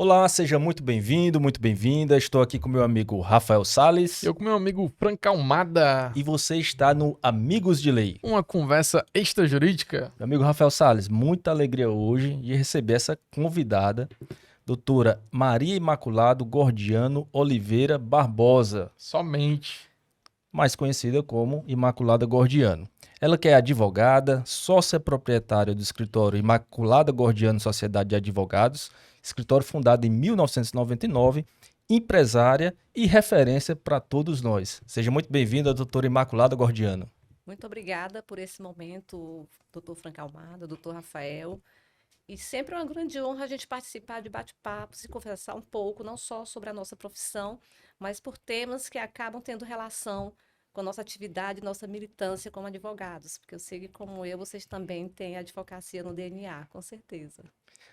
Olá, seja muito bem-vindo, muito bem-vinda. Estou aqui com meu amigo Rafael Sales Eu com meu amigo Frank Almada, e você está no Amigos de Lei. uma conversa extrajurídica. Meu amigo Rafael Sales, muita alegria hoje de receber essa convidada, doutora Maria Imaculado Gordiano Oliveira Barbosa, Somente. mais conhecida como Imaculada Gordiano. Ela que é advogada, sócia proprietária do escritório Imaculada Gordiano Sociedade de Advogados, escritório fundado em 1999, empresária e referência para todos nós. Seja muito bem-vinda, doutora Imaculada Gordiano. Muito obrigada por esse momento, doutor Frank Almada, doutor Rafael. E sempre é uma grande honra a gente participar de bate-papos e conversar um pouco, não só sobre a nossa profissão, mas por temas que acabam tendo relação com a nossa atividade, nossa militância como advogados. Porque eu sei que, como eu, vocês também têm advocacia no DNA, com certeza.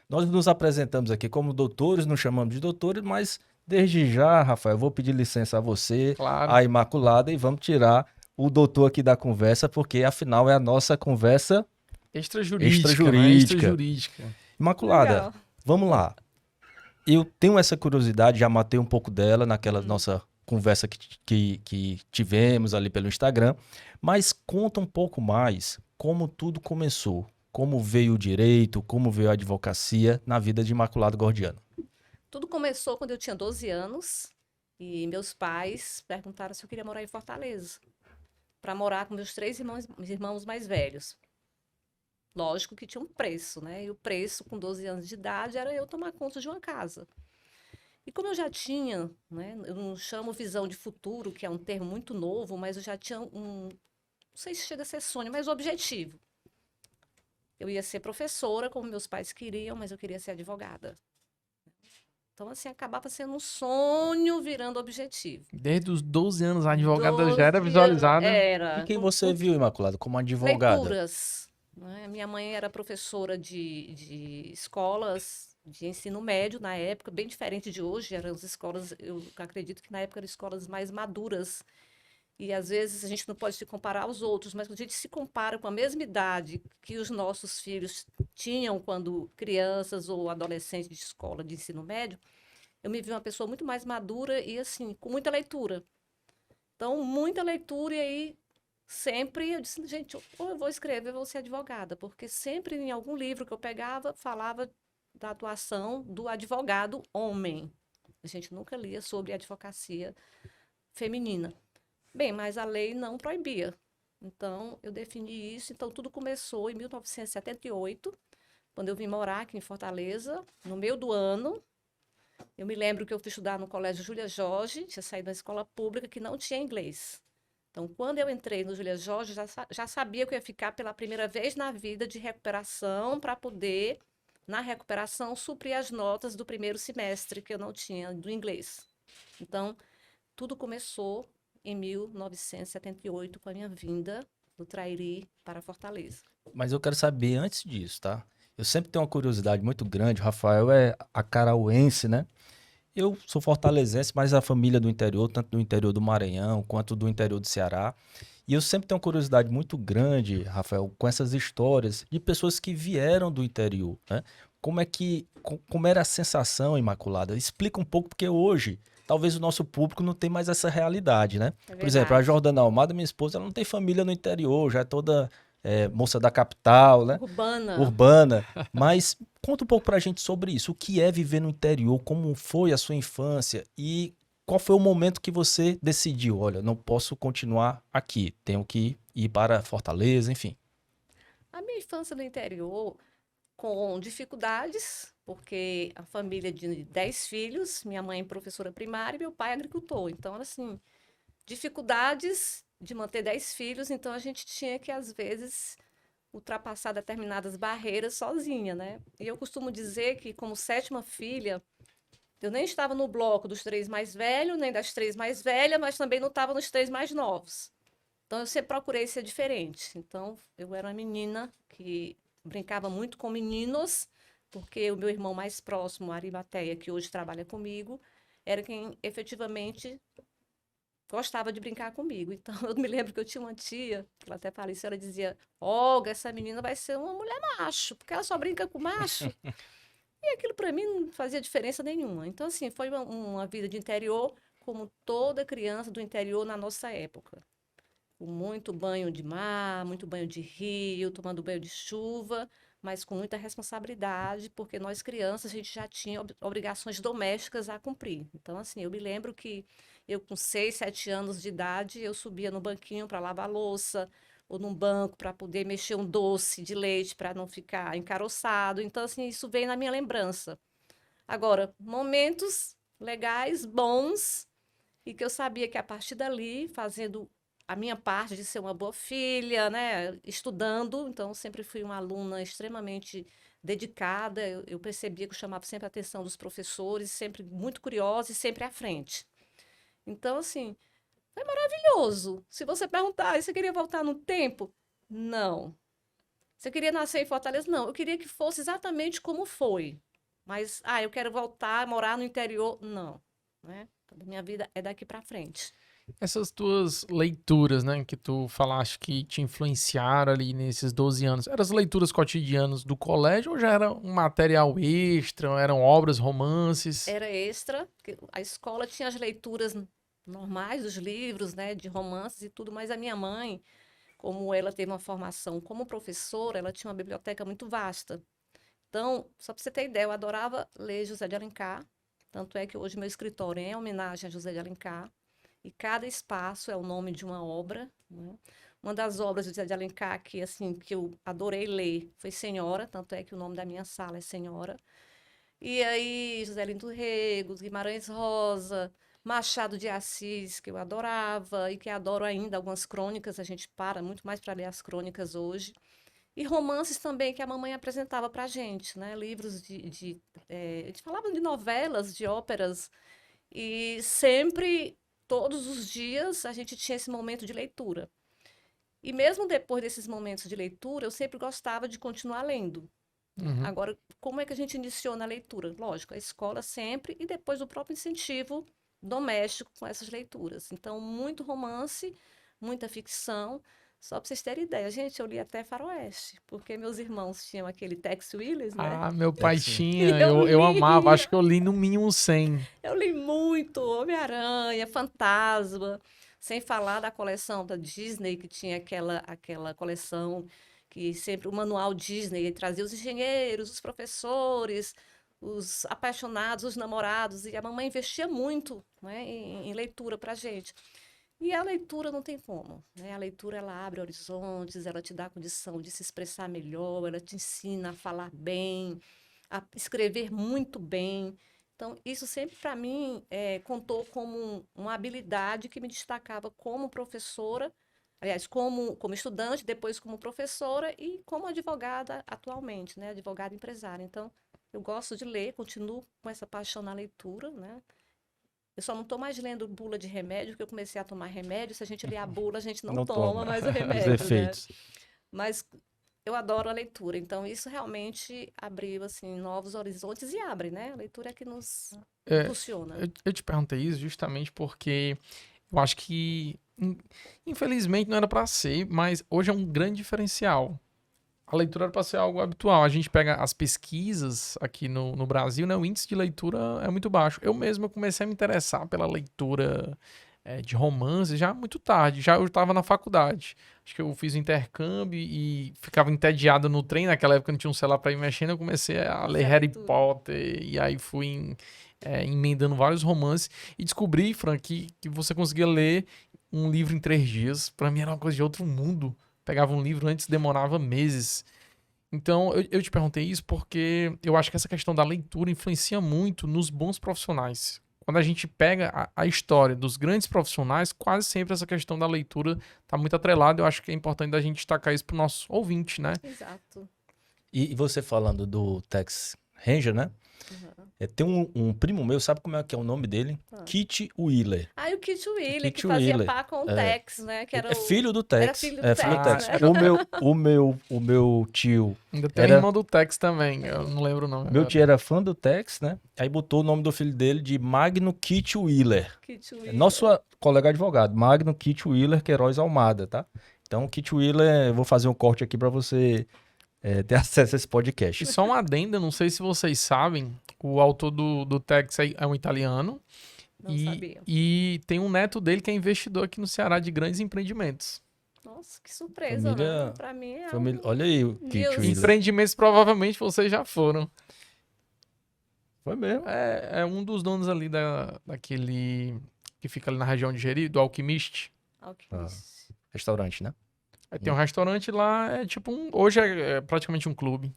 Nós nos apresentamos aqui como doutores, nos chamamos de doutores, mas desde já, Rafael, eu vou pedir licença a você, Claro. a Imaculada, e vamos tirar o doutor aqui da conversa, porque afinal é a nossa conversa Extrajurídica, né? extrajurídica. Extrajurídica. Imaculada, Legal. vamos lá. Eu tenho essa curiosidade, já matei um pouco dela naquela nossa conversa que tivemos ali pelo Instagram, mas conta um pouco mais como tudo começou, como veio o direito, como veio a advocacia na vida de Imaculado Gordiano. Tudo começou quando eu tinha 12 anos e meus pais perguntaram se eu queria morar em Fortaleza, para morar com meus três irmãos mais velhos. Lógico que tinha um preço, né? E o preço, com 12 anos de idade, era eu tomar conta de uma casa. E como eu já tinha, né? Eu não chamo visão de futuro, que é um termo muito novo, mas eu já tinha não sei se chega a ser sonho, mas objetivo. Eu ia ser professora, como meus pais queriam, mas eu queria ser advogada. Então, assim, acabava sendo um sonho virando objetivo. Desde os 12 anos a advogada já era 12 anos, visualizada. E era. quem você viu, Imaculado, como advogada? Leituras, né? Minha mãe era professora de escolas de ensino médio na época, bem diferente de hoje. Eram as escolas, eu acredito que na época eram escolas mais maduras. E às vezes a gente não pode se comparar aos outros, mas quando a gente se compara com a mesma idade que os nossos filhos tinham quando crianças ou adolescentes de escola de ensino médio, eu me vi uma pessoa muito mais madura e assim, com muita leitura. Então, muita leitura, e aí sempre eu disse, gente, ou eu vou escrever, ou eu vou ser advogada, porque sempre em algum livro que eu pegava, falava da atuação do advogado homem. A gente nunca lia sobre advocacia feminina. Bem, mas a lei não proibia. Então, eu defini isso. Então, tudo começou em 1978, quando eu vim morar aqui em Fortaleza, no meio do ano. Eu me lembro que eu fui estudar no Colégio Júlia Jorge, tinha saído da escola pública que não tinha inglês. Então, quando eu entrei no Júlia Jorge, já sabia que eu ia ficar pela primeira vez na vida de recuperação para poder, na recuperação, suprir as notas do primeiro semestre que eu não tinha do inglês. Então, tudo começou em 1978 com a minha vinda do Trairi para Fortaleza. Mas eu quero saber antes disso, tá? Eu sempre tenho uma curiosidade muito grande. O Rafael é acarauense, né? Eu sou fortalezense, mas a família do interior, tanto do interior do Maranhão quanto do interior do Ceará. E eu sempre tenho uma curiosidade muito grande, Rafael, com essas histórias de pessoas que vieram do interior, né? Como era a sensação, Imaculada? Explica um pouco, porque hoje, talvez o nosso público não tem mais essa realidade, né? É Por exemplo, a verdade. Jordana Almada, minha esposa, ela não tem família no interior, já é toda moça da capital, né? Urbana. Urbana. Mas conta um pouco pra gente sobre isso. O que é viver no interior? Como foi a sua infância? E qual foi o momento que você decidiu? Olha, não posso continuar aqui. Tenho que ir para Fortaleza, enfim. A minha infância no interior, com dificuldades, porque a família de 10 filhos, minha mãe professora primária e meu pai agricultor. Então, assim, dificuldades de manter 10 filhos, então a gente tinha que, às vezes, ultrapassar determinadas barreiras sozinha, né? E eu costumo dizer que, como sétima filha, eu nem estava no bloco dos três mais velhos, nem das três mais velhas, mas também não estava nos três mais novos. Então, eu sempre procurei ser diferente. Então, eu era uma menina que brincava muito com meninos, porque o meu irmão mais próximo, Arimateia, que hoje trabalha comigo, era quem efetivamente gostava de brincar comigo. Então, eu me lembro que eu tinha uma tia, que ela até fala isso, ela dizia, Olga, essa menina vai ser uma mulher macho, porque ela só brinca com macho. E aquilo para mim não fazia diferença nenhuma. Então, assim, foi uma vida de interior, como toda criança do interior na nossa época. Com muito banho de mar, muito banho de rio, tomando banho de chuva, mas com muita responsabilidade, porque nós crianças, a gente já tinha obrigações domésticas a cumprir. Então, assim, eu me lembro que eu com 6, 7 anos de idade, eu subia no banquinho para lavar louça, ou num banco para poder mexer um doce de leite para não ficar encaroçado. Então, assim, isso veio na minha lembrança. Agora, momentos legais, bons, e que eu sabia que a partir dali, fazendo a minha parte de ser uma boa filha, né, estudando, então sempre fui uma aluna extremamente dedicada, eu percebia que eu chamava sempre a atenção dos professores, sempre muito curiosa e sempre à frente. Então, assim, foi maravilhoso. Se você perguntar, você queria voltar no tempo? Não. Você queria nascer em Fortaleza? Não. Eu queria que fosse exatamente como foi. Mas, eu quero voltar a morar no interior? Não. Né? A minha vida é daqui para frente. Essas tuas leituras, né, que tu falaste que te influenciaram ali nesses 12 anos, eram as leituras cotidianas do colégio ou já era um material extra, eram obras, romances? Era extra, porque a escola tinha as leituras normais dos livros, né, de romances e tudo, mas a minha mãe, como ela teve uma formação como professora, ela tinha uma biblioteca muito vasta. Então, só para você ter ideia, eu adorava ler José de Alencar, tanto é que hoje meu escritório é em homenagem a José de Alencar, e cada espaço é o nome de uma obra, né? Uma das obras de José de Alencar que, assim, que eu adorei ler foi Senhora, tanto é que o nome da minha sala é Senhora. E aí, José Lindo Rego, Guimarães Rosa, Machado de Assis, que eu adorava e que adoro ainda, algumas crônicas, a gente para muito mais para ler as crônicas hoje. E romances também que a mamãe apresentava para a gente, né? Livros a gente falava de novelas, de óperas, e sempre, todos os dias, a gente tinha esse momento de leitura. E mesmo depois desses momentos de leitura, eu sempre gostava de continuar lendo. Uhum. Agora, como é que a gente iniciou na leitura? Lógico, a escola sempre e depois o próprio incentivo doméstico com essas leituras. Então, muito romance, muita ficção. Só para vocês terem ideia, gente, eu li até Faroeste, porque meus irmãos tinham aquele Tex Willis, né? Ah, meu pai Sim. tinha, E eu eu amava, lia. acho que eu li no mínimo 100. Eu li muito Homem-Aranha, Fantasma, sem falar da coleção da Disney, que tinha aquela coleção que sempre o manual Disney trazia os engenheiros, os professores, os apaixonados, os namorados, e a mamãe investia muito, né, em leitura para gente. E a leitura não tem como, né? A leitura ela abre horizontes, ela te dá a condição de se expressar melhor, ela te ensina a falar bem, a escrever muito bem. Então, isso sempre para mim contou como uma habilidade que me destacava como professora, aliás, como estudante, depois como professora e como advogada atualmente, né? Advogada empresária. Então, eu gosto de ler, continuo com essa paixão na leitura, né? Eu só não estou mais lendo bula de remédio, porque eu comecei a tomar remédio. Se a gente ler a bula, a gente não toma mais o Os remédio, né? efeitos. Mas eu adoro a leitura, então isso realmente abriu assim novos horizontes e abre, né? A leitura é que nos impulsiona. Eu te perguntei isso justamente porque eu acho que, infelizmente, não era pra ser, mas hoje é um grande diferencial. A leitura era para ser algo habitual. A gente pega as pesquisas aqui no Brasil, né? O índice de leitura é muito baixo. Eu mesmo comecei a me interessar pela leitura de romance já muito tarde. Já eu estava na faculdade. Acho que eu fiz o intercâmbio e ficava entediado no trem. Naquela época não tinha um celular para ir mexendo. Eu comecei a ler Harry Potter e aí fui emendando vários romances e descobri, Fran, que você conseguia ler um livro em 3 dias. Para mim era uma coisa de outro mundo. Pegava um livro antes, demorava meses. Então, eu te perguntei isso porque eu acho que essa questão da leitura influencia muito nos bons profissionais. Quando a gente pega a história dos grandes profissionais, quase sempre essa questão da leitura está muito atrelada. Eu acho que é importante a gente destacar isso para o nosso ouvinte, né? Exato. E você falando do Tex Ranger, né? Uhum. Tem um primo meu, sabe como é que é o nome dele? Kit Wheeler. Ah, e o Kit Wheeler, que Kit fazia Wheeler. par com o Tex, né? Que era É filho do Tex. Era filho do É filho do Tex, Tex. né? O meu tio. Ainda tem o irmão do Tex também, eu não lembro o nome. Meu agora. tio era fã do Tex, né? Aí botou o nome do filho dele de Magno Kit Wheeler. Kit Wheeler. Nosso colega advogado, Magno Kit Wheeler Queiroz Almada, tá? Então, Kit Wheeler, eu vou fazer um corte aqui pra você ter acesso a esse podcast. E só um adendo, não sei se vocês sabem, o autor do Tex é um italiano Não sabia. e tem um neto dele que é investidor aqui no Ceará de grandes empreendimentos. Nossa, que surpresa, Família- né? Pra mim é Família, algo... olha aí o Kit Deus. Wheeler. Empreendimentos provavelmente vocês já foram. Foi mesmo. É um dos donos ali daquele que fica ali na região de Jeri, do Alquimiste. Alquimista. Restaurante, né? Aí tem um restaurante lá, é tipo hoje é praticamente um clube.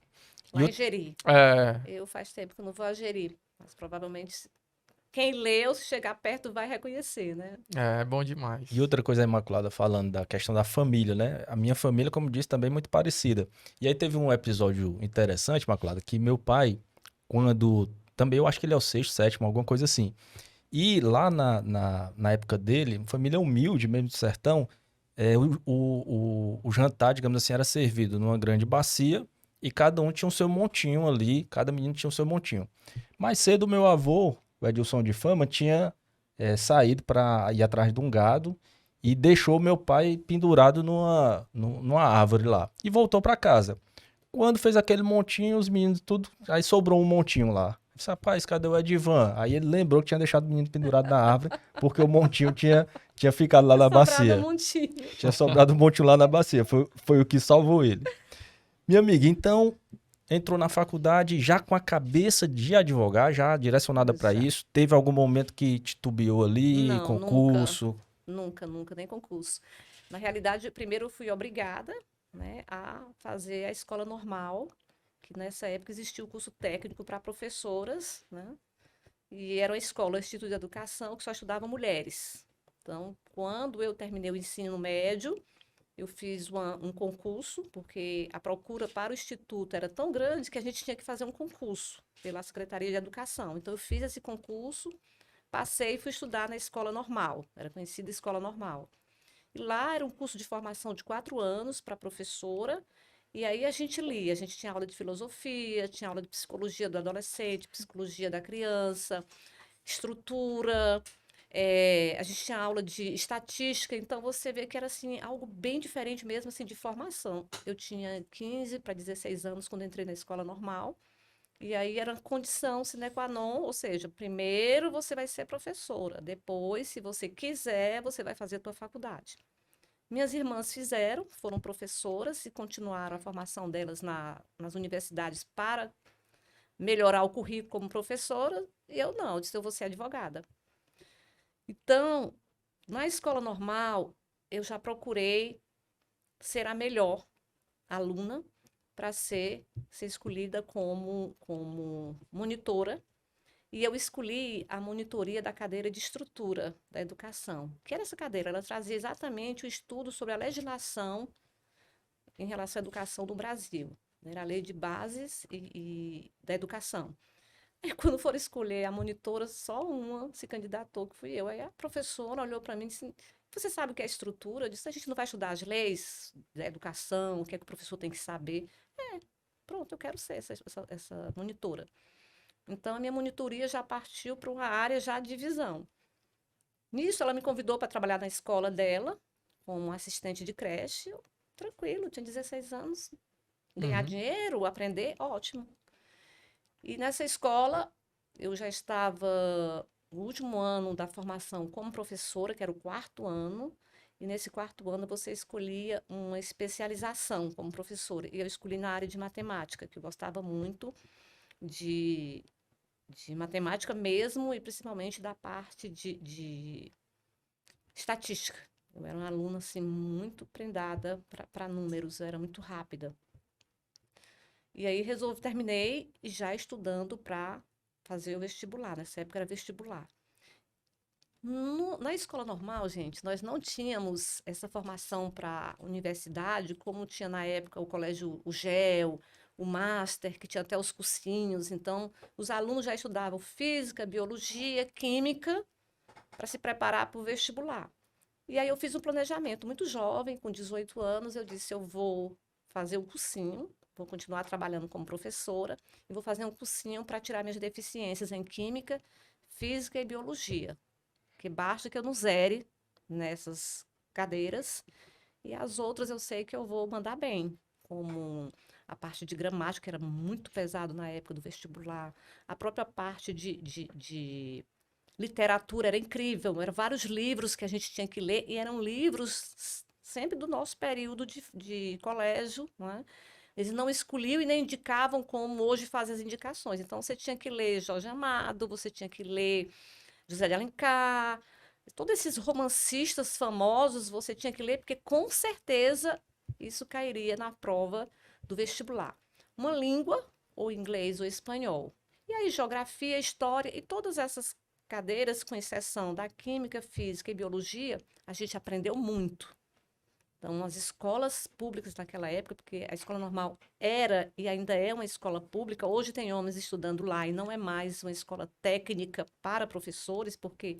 Lá em Jeri. É, Eu faz tempo que eu não vou a Jeri, mas provavelmente quem leu, se chegar perto, vai reconhecer, né? é bom demais. E outra coisa, a Imaculada, falando da questão da família, né? A minha família, como disse, também é muito parecida. E aí teve um episódio interessante, Imaculada, que meu pai, quando... Também eu acho que ele é o sexto, sétimo, alguma coisa assim. E lá na época dele, família humilde, mesmo do sertão, o jantar, digamos assim, era servido numa grande bacia e cada um tinha o seu montinho ali, cada menino tinha o seu montinho. Mais cedo, meu avô, o Edilson de Fama, tinha saído para ir atrás de um gado e deixou meu pai pendurado numa árvore lá. E voltou para casa. Quando fez aquele montinho, os meninos tudo... Aí sobrou um montinho lá. Eu disse, rapaz, cadê o Edivan? Aí ele lembrou que tinha deixado o menino pendurado na árvore porque o montinho tinha ficado lá na Sobrado bacia. um montinho. Tinha sobrado um montinho lá na bacia. Foi o que salvou ele. Minha amiga, então, entrou na faculdade já com a cabeça de advogar, já direcionada para Já. isso. Teve algum momento que titubeou ali, Não, concurso? Nunca, nem concurso. Na realidade, primeiro eu fui obrigada, né, a fazer a escola normal, que nessa época existia o curso técnico para professoras, né? E era uma escola, Instituto de Educação, que só estudava mulheres. Então, quando eu terminei o ensino médio, eu fiz um concurso, porque a procura para o Instituto era tão grande que a gente tinha que fazer um concurso pela Secretaria de Educação. Então, eu fiz esse concurso, passei e fui estudar na escola normal, era conhecida escola normal. E lá era um curso de formação de 4 anos para professora, e aí a gente lia, a gente tinha aula de filosofia, tinha aula de psicologia do adolescente, psicologia da criança, estrutura, a gente tinha aula de estatística, então você vê que era assim, algo bem diferente mesmo assim, de formação. Eu tinha 15 para 16 anos quando entrei na escola normal, e aí era condição sine qua non, ou seja, primeiro você vai ser professora, depois, se você quiser, você vai fazer a tua faculdade. Minhas irmãs fizeram, foram professoras e continuaram a formação delas nas universidades para melhorar o currículo como professora, e eu não, eu disse, eu vou ser advogada. Então, na escola normal, eu já procurei ser a melhor aluna para ser escolhida como monitora. E eu escolhi a monitoria da cadeira de estrutura da educação. Que era essa cadeira? Ela trazia exatamente o estudo sobre a legislação em relação à educação do Brasil. Era a lei de bases e da educação. Aí, quando foram escolher a monitora, só uma se candidatou, que fui eu. Aí a professora olhou para mim e disse, você sabe o que é estrutura? Eu disse, a gente não vai estudar as leis da educação, o que é que o professor tem que saber. Pronto, eu quero ser essa monitora. Então, a minha monitoria já partiu para uma área já de divisão. Nisso, ela me convidou para trabalhar na escola dela, como assistente de creche. Eu, tranquilo, tinha 16 anos. Ganhar dinheiro, aprender, ótimo. E nessa escola, eu já estava no último ano da formação como professora, que era o 4º ano. E nesse 4º ano, você escolhia uma especialização como professora. E eu escolhi na área de matemática, que eu gostava muito de matemática mesmo e principalmente da parte de estatística. Eu era uma aluna assim, muito prendada para números, eu era muito rápida. E aí terminei já estudando para fazer o vestibular. Nessa época era vestibular. Na escola normal, gente, nós não tínhamos essa formação para universidade, como tinha na época o colégio UGEL, o Master, que tinha até os cursinhos. Então, os alunos já estudavam física, biologia, química, para se preparar para o vestibular. E aí eu fiz um planejamento muito jovem, com 18 anos, eu disse, eu vou fazer um cursinho, vou continuar trabalhando como professora, e vou fazer um cursinho para tirar minhas deficiências em química, física e biologia. Que basta que eu não zere nessas cadeiras, e as outras eu sei que eu vou mandar bem, como a parte de gramática era muito pesado na época do vestibular, a própria parte de literatura era incrível, eram vários livros que a gente tinha que ler, e eram livros sempre do nosso período de colégio, não é? Eles não escolhiam e nem indicavam como hoje fazem as indicações. Então, você tinha que ler Jorge Amado, você tinha que ler José de Alencar, todos esses romancistas famosos você tinha que ler, porque com certeza isso cairia na prova do vestibular. Uma língua, ou inglês ou espanhol. E aí, geografia, história e todas essas cadeiras, com exceção da química, física e biologia, a gente aprendeu muito. Então, as escolas públicas naquela época, porque a escola normal era e ainda é uma escola pública, hoje tem homens estudando lá e não é mais uma escola técnica para professores, porque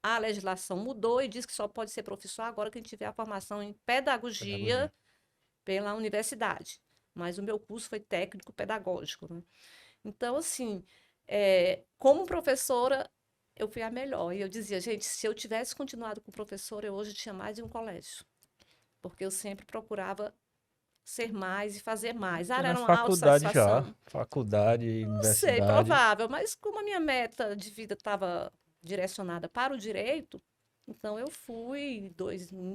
a legislação mudou e diz que só pode ser professor agora quem tiver a formação em pedagogia pela universidade. Mas o meu curso foi técnico-pedagógico, né? Então, assim, como professora, eu fui a melhor. E eu dizia, gente, se eu tivesse continuado como professora, eu hoje tinha mais de um colégio. Porque eu sempre procurava ser mais e fazer mais. Tô Era na uma faculdade autossatisfação. já. Faculdade, Não sei, universidade. provável. Mas como a minha meta de vida estava direcionada para o direito, então eu fui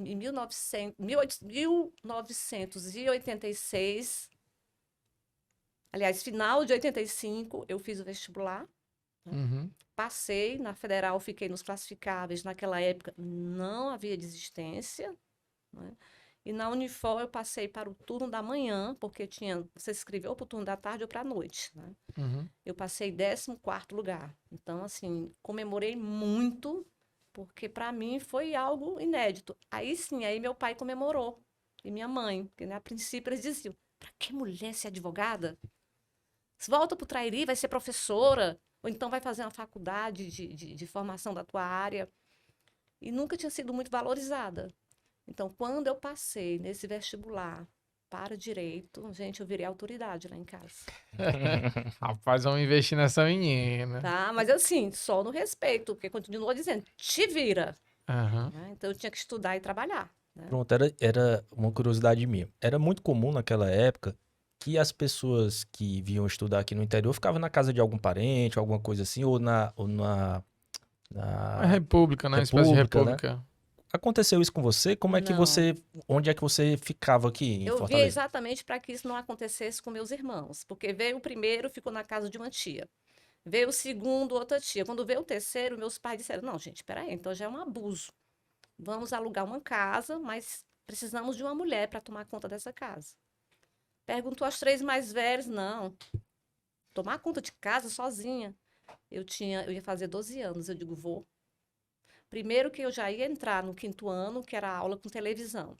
em 1986, aliás, final de 85, eu fiz o vestibular. Uhum. Passei na federal, fiquei nos classificáveis. Naquela época não havia desistência, né? E na Unifor eu passei para o turno da manhã, porque você se inscreveu para o turno da tarde ou para a noite, né? Uhum. Eu passei 14º lugar. Então, assim, comemorei muito, porque para mim foi algo inédito. Aí sim, aí meu pai comemorou, e minha mãe, porque né, a princípio eles diziam, para que mulher ser advogada? Se volta para o Trairi, vai ser professora, ou então vai fazer uma faculdade de formação da tua área. E nunca tinha sido muito valorizada. Então, quando eu passei nesse vestibular para direito, gente, eu virei autoridade lá em casa. Rapaz, vamos investir nessa menina. Tá? Mas assim, só no respeito, porque continuou dizendo, te vira. Aham. Né? Então, eu tinha que estudar e trabalhar. Né? Pronto, era uma curiosidade minha. Era muito comum naquela época que as pessoas que vinham estudar aqui no interior ficavam na casa de algum parente, alguma coisa assim, É na república, né? Espécie de república, né? república. Aconteceu isso com você? Como é que Não. onde é que você ficava aqui em Eu vi Fortaleza? exatamente para que isso não acontecesse com meus irmãos. Porque veio o primeiro, ficou na casa de uma tia. Veio o segundo, outra tia. Quando veio o terceiro, meus pais disseram, não, gente, peraí, então já é um abuso. Vamos alugar uma casa, mas precisamos de uma mulher para tomar conta dessa casa. Perguntou às 3 mais velhas, não. Tomar conta de casa sozinha. Eu ia fazer 12 anos, eu digo, vou. Primeiro que eu já ia entrar no 5º ano, que era aula com televisão.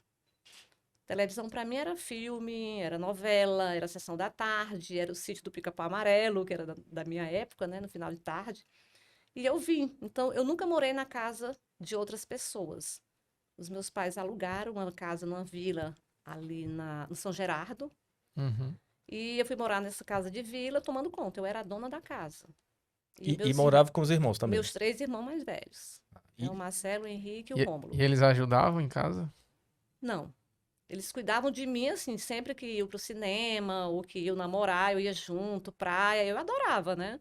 Televisão para mim era filme, era novela, era sessão da tarde, era o Sítio do Pica-Pau Amarelo, que era da minha época, né, no final de tarde. E eu vim. Então, eu nunca morei na casa de outras pessoas. Os meus pais alugaram uma casa numa vila ali no São Gerardo. Uhum. E eu fui morar nessa casa de vila tomando conta. Eu era a dona da casa. E morava com os irmãos também? Meus 3 irmãos mais velhos. E- O Marcelo, o Henrique e o Rômulo. E eles ajudavam em casa? Não. Eles cuidavam de mim, assim, sempre que ia pro cinema, ou que ia namorar, eu ia junto, praia, eu adorava, né?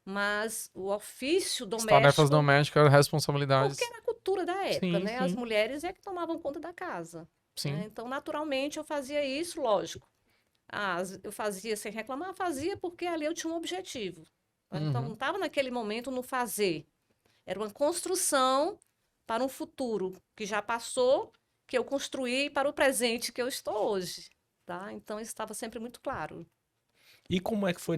Mas o ofício As tarefas doméstico, domésticas eram responsabilidades. porque era a cultura da época, Sim, né? As sim. mulheres é que tomavam conta da casa. Sim. Né? Então, naturalmente, eu fazia isso, lógico. Eu fazia sem reclamar, fazia porque ali eu tinha um objetivo. Né? Então, não estava naquele momento no fazer. Era uma construção para um futuro que já passou, que eu construí para o presente que eu estou hoje. Tá? Então, isso estava sempre muito claro. E como é que foi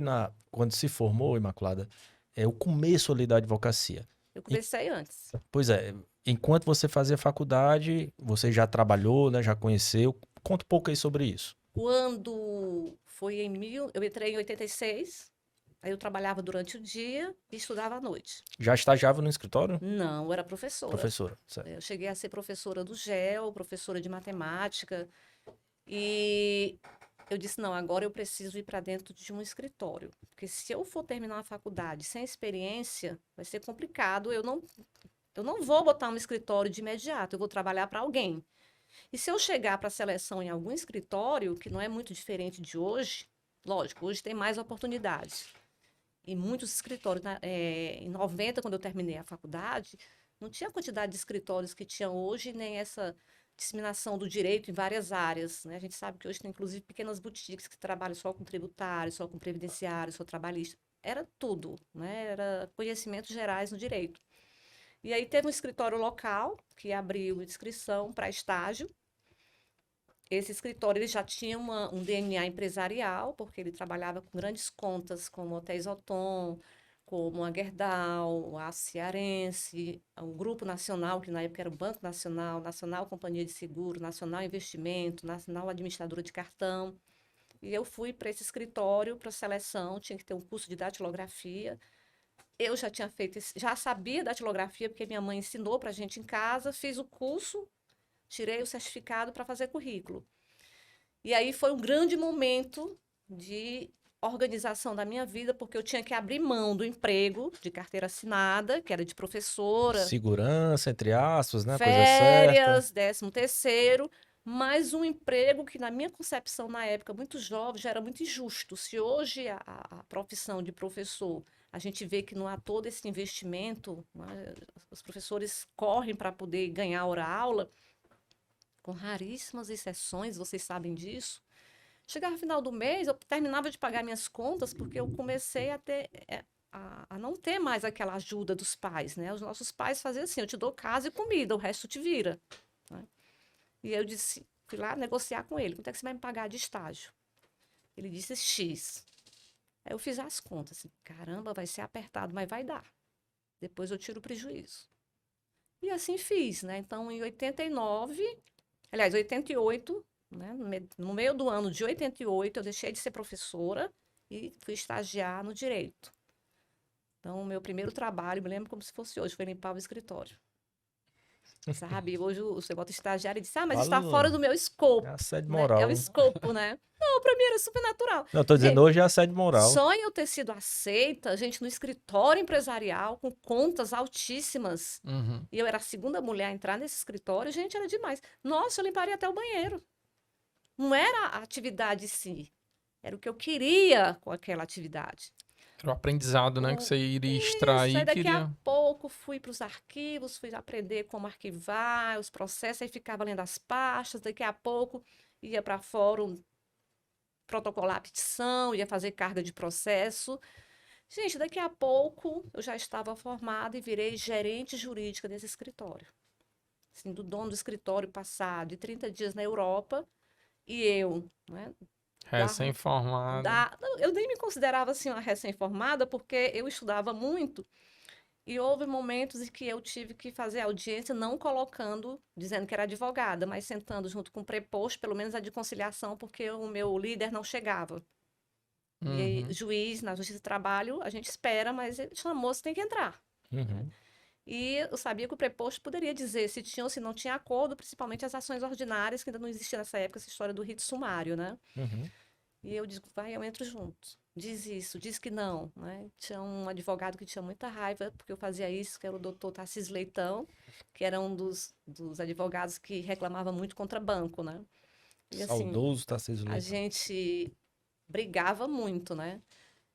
quando se formou, Imaculada, o começo ali da advocacia? Eu comecei antes. Pois é, enquanto você fazia faculdade, você já trabalhou, né, já conheceu. Conta um pouco aí sobre isso. Quando eu entrei em 86, aí eu trabalhava durante o dia e estudava à noite. Já estagiava no escritório? Não, eu era professora. Professora, certo. Eu cheguei a ser professora do GEL, professora de matemática. E eu disse, não, agora eu preciso ir para dentro de um escritório. Porque se eu for terminar a faculdade sem experiência, vai ser complicado. Eu não vou botar um escritório de imediato, eu vou trabalhar para alguém. E se eu chegar para a seleção em algum escritório, que não é muito diferente de hoje, Lógico, hoje tem mais oportunidades. E muitos escritórios, em 90, quando eu terminei a faculdade, não tinha a quantidade de escritórios que tinha hoje, nem essa disseminação do direito em várias áreas, né? A gente sabe que hoje tem, inclusive, pequenas boutiques que trabalham só com tributário, só com previdenciário, só trabalhista. Era tudo, né? Era conhecimentos gerais no direito. E aí teve um escritório local que abriu inscrição para estágio. Esse escritório ele já tinha um DNA empresarial, porque ele trabalhava com grandes contas como Hotéis Othon, como a Gerdau, a Cearense, o Grupo Nacional, que na época era o Banco Nacional, Nacional Companhia de Seguro, Nacional Investimento, Nacional Administradora de Cartão. E eu fui para esse escritório para seleção, tinha que ter um curso de datilografia. Eu já tinha feito, já sabia datilografia, porque minha mãe ensinou para a gente em casa, fiz o curso, tirei o certificado para fazer currículo. E aí foi um grande momento de organização da minha vida, porque eu tinha que abrir mão do emprego de carteira assinada, que era de professora, Segurança, entre aspas, né? A coisa certa. férias, 13º, mas um emprego que, na minha concepção, na época, muito jovem, já era muito injusto. Se hoje a profissão de professor, a gente vê que não há todo esse investimento, né? Os professores correm para poder ganhar hora-aula, com raríssimas exceções, vocês sabem disso. Chegava no final do mês, eu terminava de pagar minhas contas, porque eu comecei a ter, a não ter mais aquela ajuda dos pais, né? Os nossos pais faziam assim, eu te dou casa e comida, o resto te vira, né? E eu disse, fui lá negociar com ele, quanto é que você vai me pagar de estágio? Ele disse X. Aí eu fiz as contas, assim, caramba, vai ser apertado, mas vai dar. Depois eu tiro o prejuízo. E assim fiz, né? Então, em 89, aliás, 88, né? No meio do ano de 88, eu deixei de ser professora e fui estagiar no direito. Então, o meu primeiro trabalho, me lembro como se fosse hoje, foi limpar o escritório. Sabe? Hoje o negócio de estagiário disse, mas está fora do meu É escopo, assédio né? É o moral. escopo, né? Não, para mim era super natural. Não, eu tô dizendo Gente, hoje é assédio moral. só em eu ter sido aceita, gente, no escritório empresarial, com contas altíssimas, Uhum. e eu era a segunda mulher a entrar nesse escritório, gente, era demais. Nossa, eu limparia até o banheiro. Não era a atividade em si, era o que eu queria com aquela atividade. Era o aprendizado, né? Que você iria Isso, aí extrair, daqui a queria... pouco fui para os arquivos, fui aprender como arquivar os processos, aí ficava lendo as pastas, daqui a pouco ia para fórum protocolar a petição, ia fazer carga de processo. Gente, daqui a pouco eu já estava formada e virei gerente jurídica desse escritório. Assim, do dono do escritório passar de 30 dias na Europa e eu, né, Recém-formada. não, eu nem me considerava assim uma recém-formada, porque eu estudava muito e houve momentos em que eu tive que fazer audiência não colocando, dizendo que era advogada, mas sentando junto com o preposto, pelo menos a de conciliação, porque o meu líder não chegava. E aí, Uhum. juiz, na Justiça do Trabalho, a gente espera, mas ele chamou, você tem que entrar. Uhum. E eu sabia que o preposto poderia dizer se tinha ou se não tinha acordo, principalmente as ações ordinárias, que ainda não existia nessa época, essa história do rito sumário, né? Uhum. E eu digo, vai, eu entro junto. Diz isso, diz que não, né? Tinha um advogado que tinha muita raiva porque eu fazia isso, que era o doutor Tarcísio Leitão, que era um dos advogados que reclamava muito contra banco, né? E assim, Saudoso Tarcísio a Leitão. gente brigava muito, né?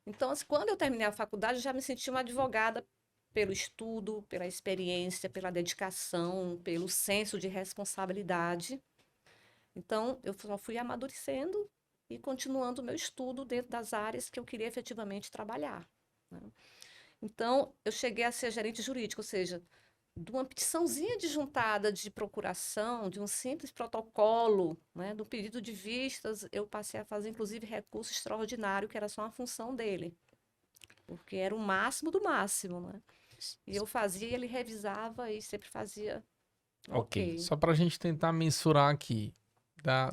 Então, assim, quando eu terminei a faculdade, eu já me senti uma advogada pelo estudo, pela experiência, pela dedicação, pelo senso de responsabilidade. Então, eu só fui amadurecendo e continuando o meu estudo dentro das áreas que eu queria efetivamente trabalhar, né? Então, eu cheguei a ser gerente jurídico, ou seja, de uma petiçãozinha disjuntada de procuração, de um simples protocolo, né, do pedido de vistas, eu passei a fazer, inclusive, recurso extraordinário, que era só uma função dele, porque era o máximo do máximo, né? E eu fazia, ele revisava e sempre fazia Ok. ok. Só para a gente tentar mensurar aqui,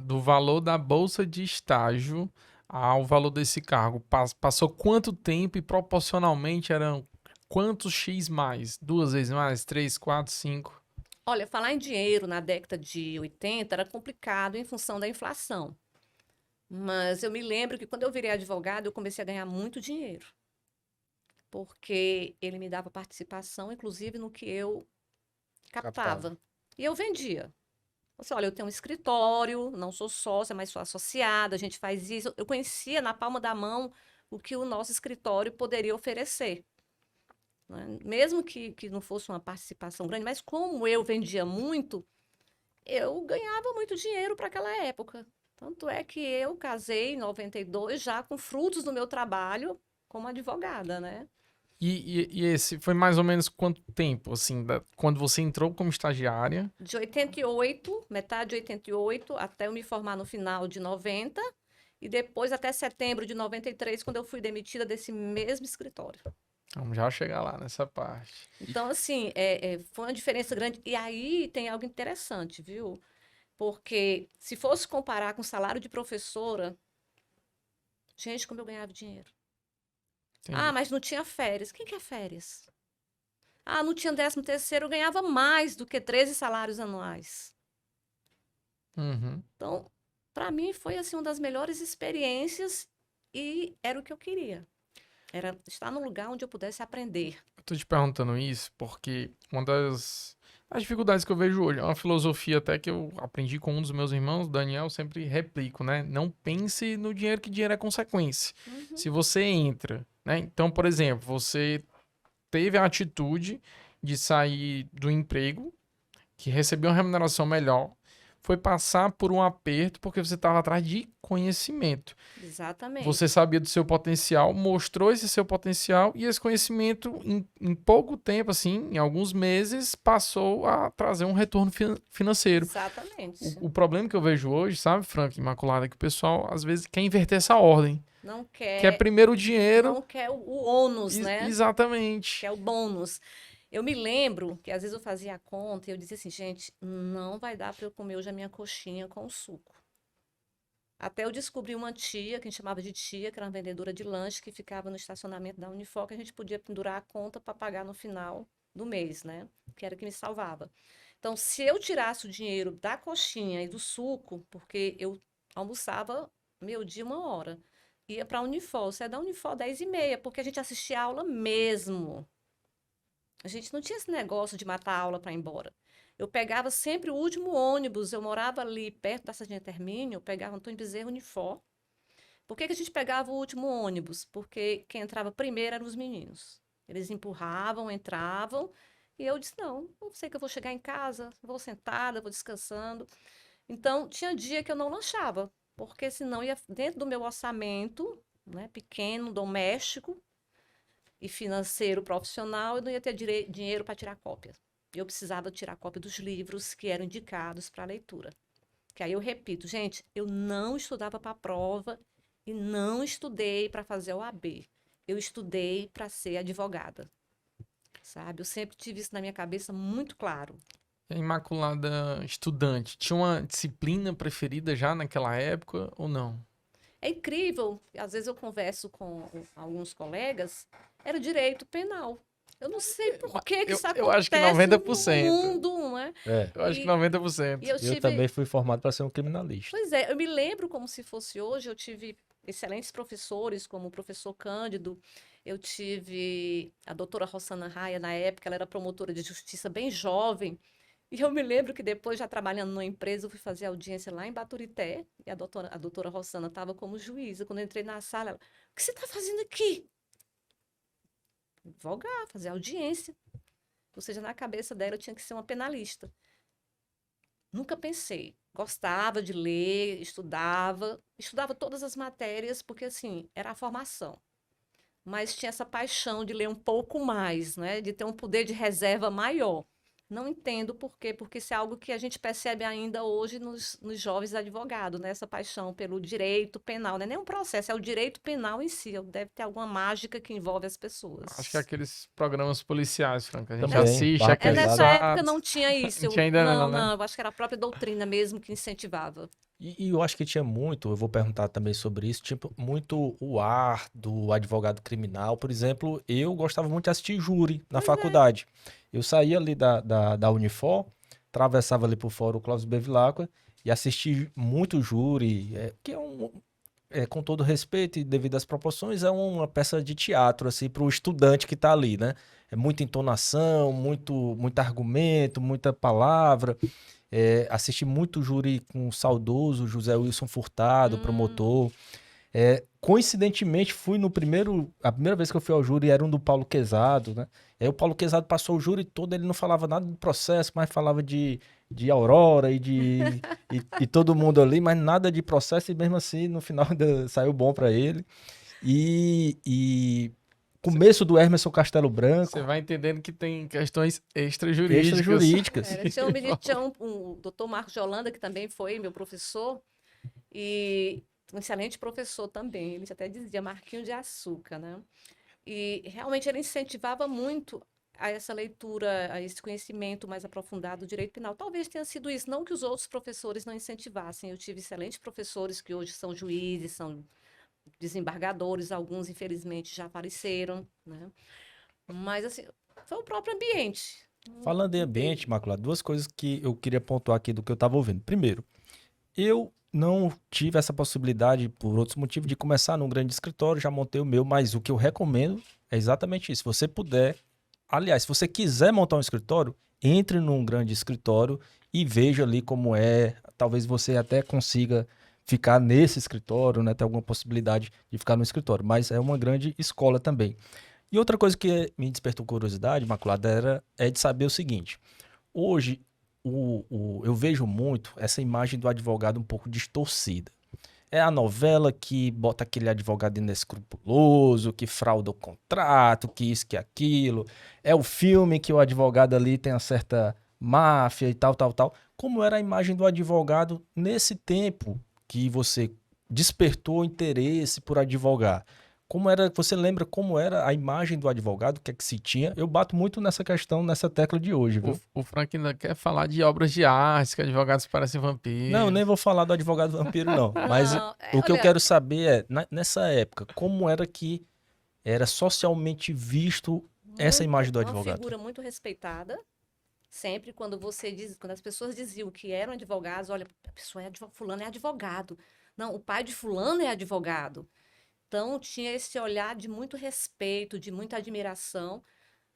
do valor da bolsa de estágio ao valor desse cargo. Passou quanto tempo e proporcionalmente eram quantos X mais? 2 vezes mais? 3, 4, 5? Olha, falar em dinheiro na década de 80 era complicado em função da inflação. Mas eu me lembro que quando eu virei advogada, eu comecei a ganhar muito dinheiro. Porque ele me dava participação, inclusive, no que eu Captava. captava. E eu vendia. Assim, olha, eu tenho um escritório, não sou sócia, mas sou associada, a gente faz isso. Eu conhecia na palma da mão o que o nosso escritório poderia oferecer, né? Mesmo que não fosse uma participação grande, mas como eu vendia muito, eu ganhava muito dinheiro para aquela época. Tanto é que eu casei em 92 já com frutos do meu trabalho como advogada, né? E esse foi mais ou menos quanto tempo, assim, quando você entrou como estagiária? De 88, metade de 88, até eu me formar no final de 90, e depois até setembro de 93, quando eu fui demitida desse mesmo escritório. Vamos já chegar lá nessa parte. Então, assim, foi uma diferença grande. E aí tem algo interessante, viu? Porque se fosse comparar com o salário de professora, gente, como eu ganhava dinheiro. Ah, Entendi. mas não tinha férias. Quem quer férias? Ah, não tinha 13º, eu ganhava mais do que 13 salários anuais. Uhum. Então, para mim foi assim uma das melhores experiências e era o que eu queria. Era estar num lugar onde eu pudesse aprender. Eu tô te perguntando isso porque uma das dificuldades que eu vejo hoje é uma filosofia até que eu aprendi com um dos meus irmãos, Daniel, sempre replico, né? Não pense no dinheiro, que dinheiro é consequência. Uhum. Se você entra, né? Então, por exemplo, você teve a atitude de sair do emprego, que recebeu uma remuneração melhor, foi passar por um aperto porque você estava atrás de conhecimento. Você Exatamente. sabia do seu potencial, mostrou esse seu potencial e esse conhecimento, em pouco tempo, assim, em alguns meses, passou a trazer um retorno financeiro. Exatamente. O problema que eu vejo hoje, sabe, Franca Imaculada, é que o pessoal às vezes quer inverter essa ordem. Não Quer quer, primeiro o dinheiro. não quer o ônus, né? Exatamente. Quer o bônus. Eu me lembro que às vezes eu fazia a conta e eu dizia assim, gente, não vai dar para eu comer hoje a minha coxinha com suco. Até eu descobri uma tia, que a gente chamava de tia, que era uma vendedora de lanche, que ficava no estacionamento da Unifor, que a gente podia pendurar a conta para pagar no final do mês, né? Que era o que me salvava. Então, se eu tirasse o dinheiro da coxinha e do suco, porque eu almoçava meio dia, 1 hora, ia para a Unifor, você é da Unifor 10h30, porque a gente assistia a aula mesmo. A gente não tinha esse negócio de matar a aula para ir embora. Eu pegava sempre o último ônibus, eu morava ali perto da Sargento Hermínio, eu pegava Antônio Bezerra Unifor. Por que que a gente pegava o último ônibus? Porque quem entrava primeiro eram os meninos. Eles empurravam, entravam, e eu disse, não, eu sei que eu vou chegar em casa, vou sentada, vou descansando. Então, tinha dia que eu não lanchava, porque senão ia dentro do meu orçamento, né, pequeno, doméstico, e financeiro profissional, eu não ia ter dinheiro para tirar cópia. Eu precisava tirar cópia dos livros que eram indicados para leitura. Que aí eu repito, gente, eu não estudava para a prova e não estudei para fazer o AB. Eu estudei para ser advogada, sabe? Eu sempre tive isso na minha cabeça muito claro. A Imaculada estudante, tinha uma disciplina preferida já naquela época ou não? É incrível, às vezes eu converso com alguns colegas, era direito penal. Eu não sei por que que isso Eu acho que acontece no 90%. mundo, não é? É, Eu acho que E, 90%. e eu eu tive, também fui formado para ser um criminalista. pois é, eu me lembro como se fosse hoje, eu tive excelentes professores, como o professor Cândido, eu tive a doutora Rossana Raia, na época, ela era promotora de justiça bem jovem, e eu me lembro que depois, já trabalhando numa empresa, eu fui fazer audiência lá em Baturité, e a doutora Rossana estava como juíza. Quando eu entrei na sala, ela, o que você está fazendo aqui? Advogar, fazer audiência. Ou seja, na cabeça dela eu tinha que ser uma penalista. Nunca pensei. Gostava de ler, estudava todas as matérias, porque assim, era a formação. Mas tinha essa paixão de ler um pouco mais, né? De ter um poder de reserva maior. Não entendo por quê, porque isso é algo que a gente percebe ainda hoje nos jovens advogados, né? Essa paixão pelo direito penal. Não é nem um processo, é o direito penal em si. Deve ter alguma mágica que envolve as Acho que é pessoas. aqueles programas policiais, Franca. A gente Também, assiste barra aqueles Nessa pesada. época fatos. não tinha A isso. gente ainda não, né? Não, eu acho que era a própria doutrina mesmo que incentivava. E eu acho que tinha muito, eu vou perguntar também sobre isso, tipo, muito o ar do advogado criminal. Por exemplo, eu gostava muito de assistir júri na Pois é. faculdade. Eu saía ali da Unifor, atravessava ali por fora o Clóvis Bevilacqua e assisti muito júri, que com todo respeito e devido às proporções, é uma peça de teatro, assim, para o estudante que está ali, né? É muita entonação, muito argumento, muita palavra. Assisti muito júri com o saudoso José Wilson Furtado, promotor. Coincidentemente, a primeira vez que eu fui ao júri era um do Paulo Quezado, né? Aí o Paulo Quezado passou o júri todo, ele não falava nada do processo, mas falava de Aurora e todo mundo ali, mas nada de processo, e mesmo assim, no final saiu bom para ele. E começo do Hermeson Castelo Branco. Você vai entendendo que tem questões extrajurídicas. Extrajurídicas. Tinha o doutor Marcos de Holanda, que também foi meu professor, e um excelente professor também. Ele até dizia Marquinho de Açúcar, né? E realmente ele incentivava muito a essa leitura, a esse conhecimento mais aprofundado do direito penal. Talvez tenha sido isso, não que os outros professores não incentivassem. Eu tive excelentes professores que hoje são juízes, são desembargadores, alguns infelizmente já faleceram, né? Mas assim, foi o próprio ambiente. Falando em ambiente, Imaculado, duas coisas que eu queria pontuar aqui do que eu estava ouvindo. Primeiro, eu não tive essa possibilidade, por outros motivos, de começar num grande escritório, já montei o meu, mas o que eu recomendo é exatamente isso. Se você puder, aliás, se você quiser montar um escritório, entre num grande escritório e veja ali como é. Talvez você até consiga ficar nesse escritório, né? Ter alguma possibilidade de ficar no escritório, mas é uma grande escola também. E outra coisa que me despertou curiosidade, Imaculada, é de saber o seguinte. Hoje, eu vejo muito essa imagem do advogado um pouco distorcida. É a novela que bota aquele advogado inescrupuloso, que frauda o contrato, que isso, que aquilo. É o filme que o advogado ali tem uma certa máfia e tal, tal, tal. Como era a imagem do advogado nesse tempo que você despertou interesse por advogar? Como era, você lembra como era a imagem do advogado, o que é que se tinha? Eu bato muito nessa questão, nessa tecla de hoje, viu? O Frank ainda quer falar de obras de arte, que advogados parecem vampiros. Não, nem vou falar do advogado vampiro, não. Mas Não, o que eu olha, quero saber é, nessa época, como era que era socialmente visto essa imagem do uma advogado? figura muito respeitada. Sempre quando as pessoas diziam que eram advogados, olha, a pessoa fulano é advogado. Não, o pai de fulano é advogado. Então tinha esse olhar de muito respeito, de muita admiração,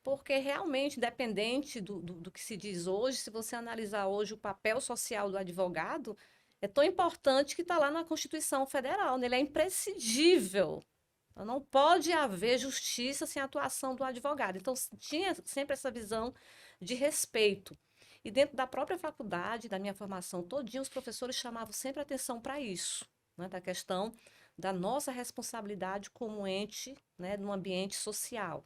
porque realmente, independente do que se diz hoje, se você analisar hoje o papel social do advogado, é tão importante que está lá na Constituição Federal, né? Ele é imprescindível. Então, não pode haver justiça sem a atuação do advogado. Então, tinha sempre essa visão de respeito. E dentro da própria faculdade, da minha formação todinha, os professores chamavam sempre atenção para isso, né? Da questão da nossa responsabilidade como ente, né, no ambiente social.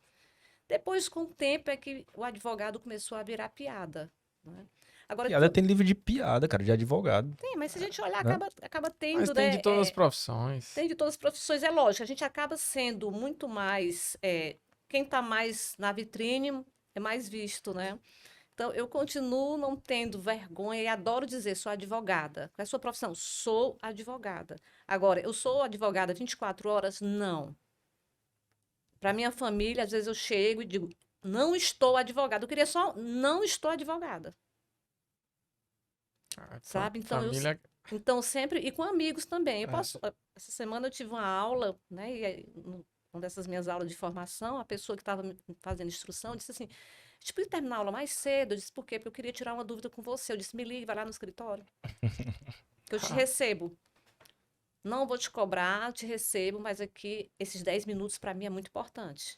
Depois, com o tempo, é que o advogado começou a virar piada, né? Agora, Piada tem livro de piada, cara, de advogado, tem, mas se a gente olhar, né? acaba Mas tendo, tem né? de todas as profissões. Tem de todas as profissões, é lógico, a gente acaba sendo muito mais. Quem está mais na vitrine é mais visto, né? Então, eu continuo não tendo vergonha e adoro dizer, sou advogada. Qual é a sua profissão? Sou advogada. Agora, eu sou advogada 24 horas? Não. Para minha família, às vezes eu chego e digo, não estou advogada. Eu queria só, não estou advogada. Sabe? Família. Então, sempre, e com amigos também. Essa semana eu tive uma aula, né? E aí, uma dessas minhas aulas de formação, a pessoa que estava fazendo instrução disse assim: a gente podia terminar a aula mais cedo? Eu disse, por quê? Porque eu queria tirar uma dúvida com você. Eu disse, me ligue, vai lá no escritório, que eu te recebo. Não vou te cobrar, te recebo, mas aqui, esses 10 minutos para mim é muito importante.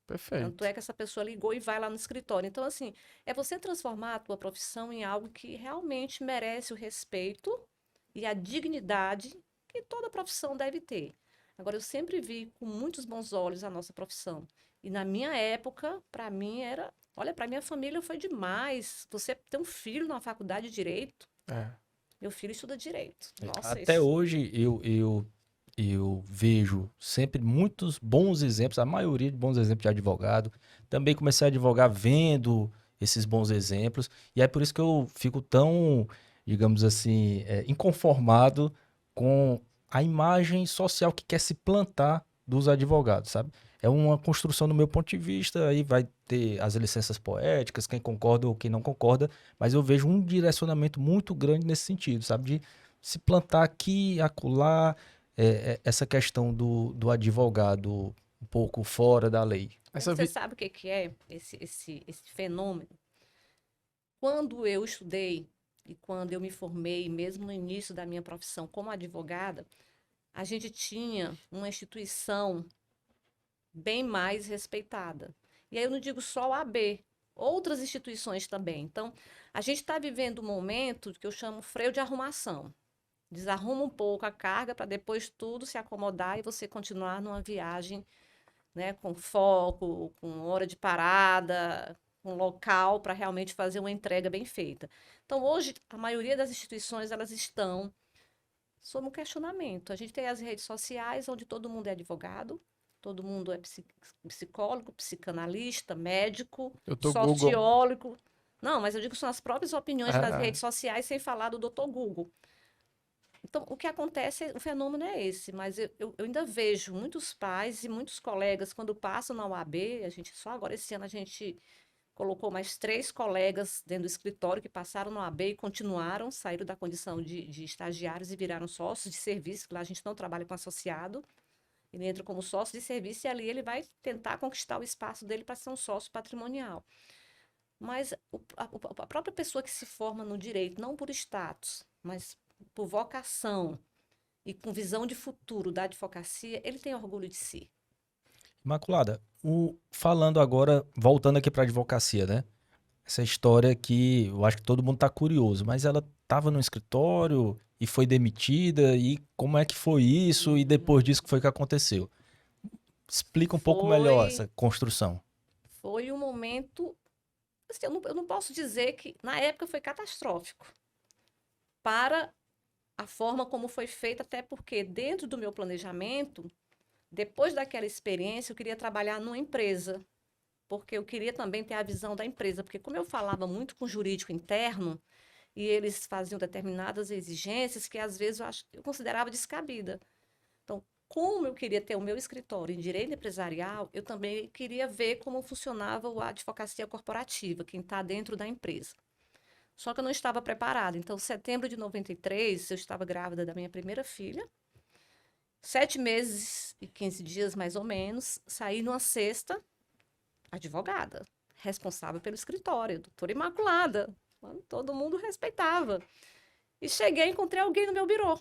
Perfeito. Tanto é que essa pessoa ligou e vai lá no escritório. Então, assim, é você transformar a tua profissão em algo que realmente merece o respeito e a dignidade que toda profissão deve ter. Agora, eu sempre vi com muitos bons olhos a nossa profissão. E na minha época, para mim era... Olha, para minha família foi demais. Você ter um filho na faculdade de Direito. Meu filho estuda Direito. Nossa, Até hoje eu vejo sempre muitos bons exemplos, a maioria de bons exemplos de advogado. Também comecei a advogar vendo esses bons exemplos. E é por isso que eu fico tão, digamos assim, inconformado com a imagem social que quer se plantar dos advogados, sabe? É uma construção do meu ponto de vista, aí vai ter as licenças poéticas, quem concorda ou quem não concorda, mas eu vejo um direcionamento muito grande nesse sentido, sabe? De se plantar aqui, acolá, essa questão do advogado um pouco fora da lei. Você sabe o que é esse fenômeno? Quando eu estudei, e quando eu me formei, mesmo no início da minha profissão como advogada, a gente tinha uma instituição bem mais respeitada. E aí eu não digo só o AB, outras instituições também. Então, a gente está vivendo um momento que eu chamo freio de arrumação. Desarruma um pouco a carga para depois tudo se acomodar e você continuar numa viagem, né, com foco, com hora de parada, com local para realmente fazer uma entrega bem feita. Então, hoje, a maioria das instituições elas estão sob um questionamento. A gente tem as redes sociais, onde todo mundo é advogado, todo mundo é psicólogo, psicanalista, médico, Doutor Google. sociólogo. Não, mas eu digo que são as próprias opiniões nas Ah, redes sociais, sem falar do doutor Google. Então, o que acontece, o fenômeno é esse, mas eu ainda vejo muitos pais e muitos colegas, quando passam na UAB, a gente, só agora esse ano a gente colocou mais 3 colegas dentro do escritório que passaram no AB e continuaram, saíram da condição de estagiários e viraram sócios de serviço, que lá a gente não trabalha com associado, ele entra como sócio de serviço e ali ele vai tentar conquistar o espaço dele para ser um sócio patrimonial. Mas a própria pessoa que se forma no direito, não por status, mas por vocação e com visão de futuro da advocacia, ele tem orgulho de si. Imaculada, falando agora, voltando aqui para a advocacia, né? Essa história que eu acho que todo mundo tá curioso, mas ela estava no escritório e foi demitida, e como é que foi isso, e depois disso, o que foi que aconteceu? Explica um pouco melhor Foi, essa construção. foi um momento, assim, eu não posso dizer que na época foi catastrófico para a forma como foi feita, até porque dentro do meu planejamento, depois daquela experiência, eu queria trabalhar numa empresa, porque eu queria também ter a visão da empresa, porque como eu falava muito com o jurídico interno, e eles faziam determinadas exigências que às vezes eu considerava descabida. Então, como eu queria ter o meu escritório em direito empresarial, eu também queria ver como funcionava a advocacia corporativa, quem está dentro da empresa. Só que eu não estava preparada. Então, em setembro de 93, eu estava grávida da minha primeira filha. 7 meses e 15 dias, mais ou menos, saí numa sexta, advogada, responsável pelo escritório, doutora Imaculada. Todo mundo respeitava. E cheguei, encontrei alguém no meu birô.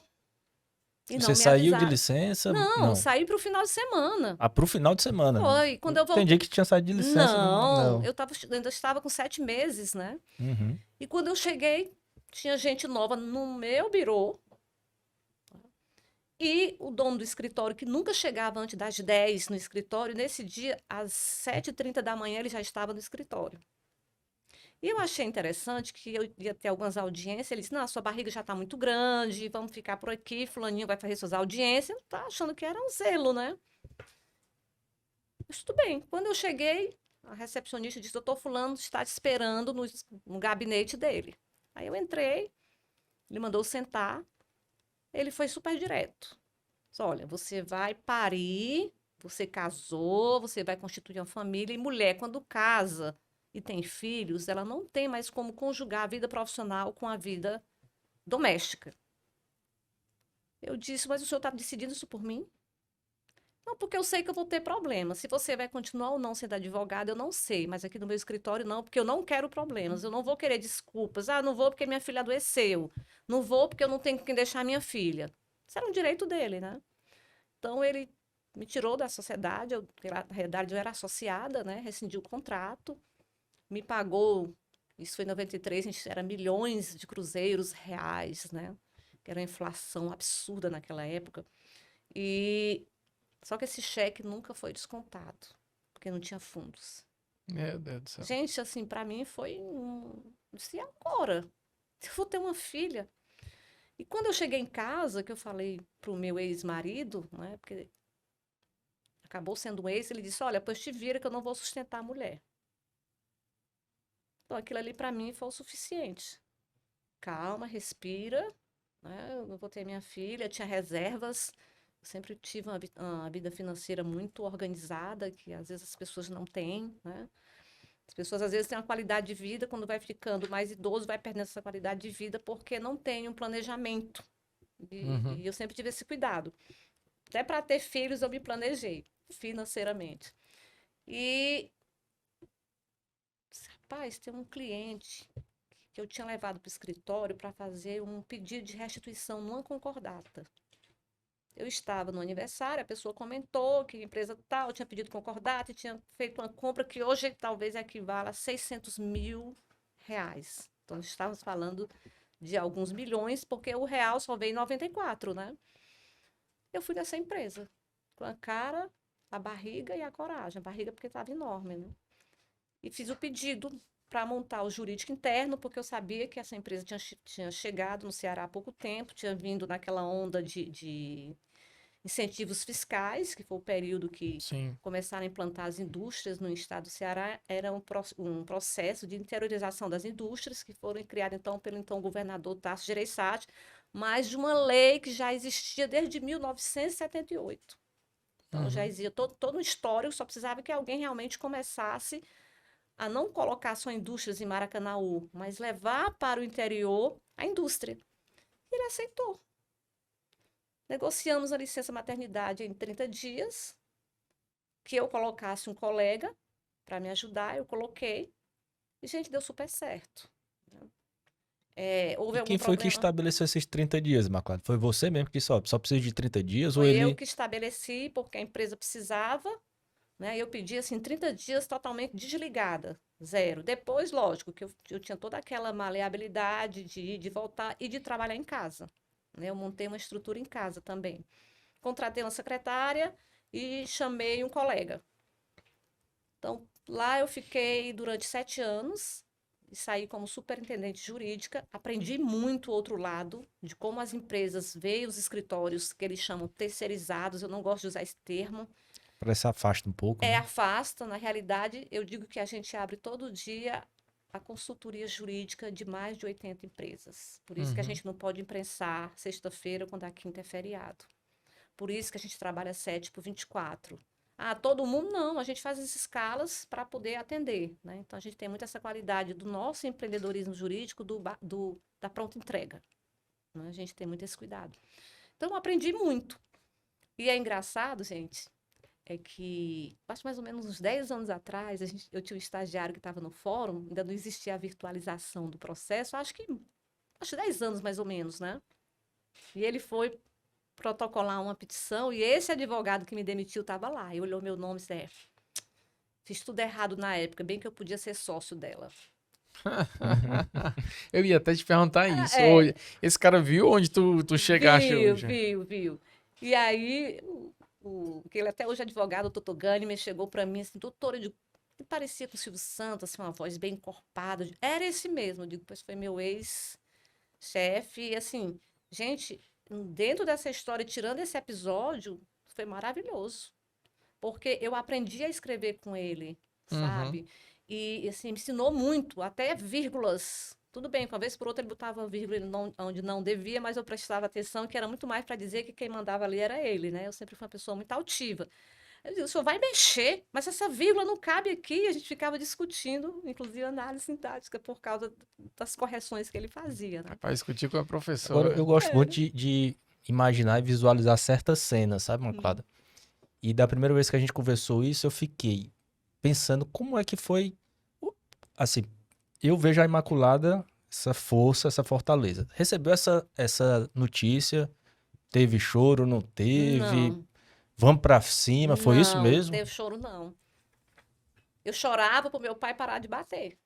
E não Você me saiu de avisaram. licença? Não, Não. saí para o final de semana. Ah, pro final de semana. Foi. Quando eu voltei. Entendi que tinha saído de licença. Não, Não. ainda estava com 7 meses, né? Uhum. E quando eu cheguei, tinha gente nova no meu birô. E o dono do escritório, que nunca chegava antes das 10 no escritório, nesse dia, às 7h30 da manhã, ele já estava no escritório. E eu achei interessante que eu ia ter algumas audiências. Ele disse: Não, sua barriga já está muito grande, vamos ficar por aqui, Fulaninho vai fazer suas audiências. Tá achando que era um zelo, né? Mas tudo bem. Quando eu cheguei, a recepcionista disse: Doutor Fulano está te esperando no gabinete dele. Aí eu entrei, ele mandou sentar, ele foi super direto. Disse: Olha, você vai parir, você casou, você vai constituir uma família, e mulher, quando casa e tem filhos, ela não tem mais como conjugar a vida profissional com a vida doméstica. Eu disse: Mas o senhor está decidindo isso por mim? Não, porque eu sei que eu vou ter problema. Se você vai continuar ou não sendo advogada, eu não sei. Mas aqui no meu escritório, não, porque eu não quero problemas. Eu não vou querer desculpas. Ah, não vou porque minha filha adoeceu. Não vou porque eu não tenho quem deixar minha filha. Isso era um direito dele, né? Então, ele me tirou da sociedade. Na realidade, eu era associada, né? Rescindiu o contrato. Me pagou, isso foi em 93, a gente era milhões de cruzeiros reais, né? Que era uma inflação absurda naquela época. E só que esse cheque nunca foi descontado, porque não tinha fundos. meu Deus do céu. Gente, assim, para mim foi disse, e agora? Eu vou ter uma filha. E quando eu cheguei em casa, que eu falei pro meu ex-marido, né? Porque acabou sendo um ex, ele disse: Olha, pois te vira que eu não vou sustentar a mulher. Então, aquilo ali para mim foi o suficiente. Calma, respira, né? Eu vou ter minha filha, tinha reservas. Eu sempre tive uma vida financeira muito organizada, que às vezes as pessoas não têm, né? As pessoas às vezes têm uma qualidade de vida, quando vai ficando mais idoso, vai perdendo essa qualidade de vida porque não tem um planejamento. Uhum. E eu sempre tive esse cuidado. Até para ter filhos eu me planejei financeiramente. E, rapaz, tem um cliente que eu tinha levado para o escritório para fazer um pedido de restituição numa concordata. Eu estava no aniversário, a pessoa comentou que a empresa tal tinha pedido concordata e tinha feito uma compra que hoje talvez equivala a 600 mil reais. Então, estávamos falando de alguns milhões, porque o real só veio em 94, né? Eu fui nessa empresa, com a cara, a barriga e a coragem. A barriga porque estava enorme, né? E fiz o pedido para montar o jurídico interno, porque eu sabia que essa empresa tinha chegado no Ceará há pouco tempo, tinha vindo naquela onda de incentivos fiscais, que foi o período que Sim. começaram a implantar as indústrias no estado do Ceará. Era um processo de interiorização das indústrias, que foram criadas então pelo então governador Tasso Gereissati, mas de uma lei que já existia desde 1978. Então, já existia todo um histórico, só precisava que alguém realmente começasse a não colocar só indústrias em Maracanaú, mas levar para o interior a indústria. E ele aceitou. Negociamos a licença maternidade em 30 dias, que eu colocasse um colega para me ajudar, eu coloquei, e, gente, deu super certo. Houve E algum quem foi que problema? estabeleceu esses 30 dias, Imaculada? Foi você mesmo que só precisa de 30 dias ou Foi eu ele... que estabeleci, porque a empresa precisava, né? Eu pedi, assim, 30 dias totalmente desligada, zero. Depois, lógico, que eu tinha toda aquela maleabilidade de ir, de voltar e de trabalhar em casa, né? Eu montei uma estrutura em casa também. Contratei uma secretária e chamei um colega. Então, lá eu fiquei durante 7 anos e saí como superintendente jurídica. Aprendi muito o outro lado, de como as empresas veem os escritórios, que eles chamam terceirizados. Eu não gosto de usar esse termo. Parece que afasta um pouco, né? Afasta, na realidade, eu digo que a gente abre todo dia a consultoria jurídica de mais de 80 empresas. Por isso que a gente não pode imprensar sexta-feira quando a quinta é feriado. Por isso que a gente trabalha 7 por 24. Ah, todo mundo não, a gente faz as escalas para poder atender, né? Então, a gente tem muito essa qualidade do nosso empreendedorismo jurídico, da pronta entrega, né? A gente tem muito esse cuidado. Então, eu aprendi muito. E é engraçado, gente, é que, acho mais ou menos uns 10 anos atrás, eu tinha um estagiário que estava no fórum, ainda não existia a virtualização do processo, acho 10 anos mais ou menos, né? E ele foi protocolar uma petição e esse advogado que me demitiu estava lá. E olhou meu nome e disse, fiz tudo errado na época, bem que eu podia ser sócio dela. Eu ia até te perguntar isso. É. Esse cara viu onde tu chegaste hoje? Viu. E aí, que ele até hoje é advogado, o Totô Gânime, chegou para mim assim, doutora, me parecia com o Silvio Santos, assim, uma voz bem encorpada. Era esse mesmo, eu digo, pois foi meu ex-chefe. E assim, gente, dentro dessa história, tirando esse episódio, foi maravilhoso. Porque eu aprendi a escrever com ele, sabe? E assim, me ensinou muito, até vírgulas. Tudo bem, uma vez por outra ele botava vírgula onde não devia, mas eu prestava atenção que era muito mais para dizer que quem mandava ali era ele, né? Eu sempre fui uma pessoa muito altiva. Eu digo, o senhor vai mexer, mas essa vírgula não cabe aqui. A gente ficava discutindo, inclusive análise sintática, por causa das correções que ele fazia, né? Para discutir com a Agora, professora. eu gosto muito de imaginar e visualizar certas cenas, sabe, Imaculada? E da primeira vez que a gente conversou isso, eu fiquei pensando como é que foi... Assim, eu vejo a Imaculada, essa força, essa fortaleza. Recebeu essa notícia, teve choro, não teve? Não. Vamos pra cima, foi isso Não, mesmo? não teve choro, não. Eu chorava pro meu pai parar de bater.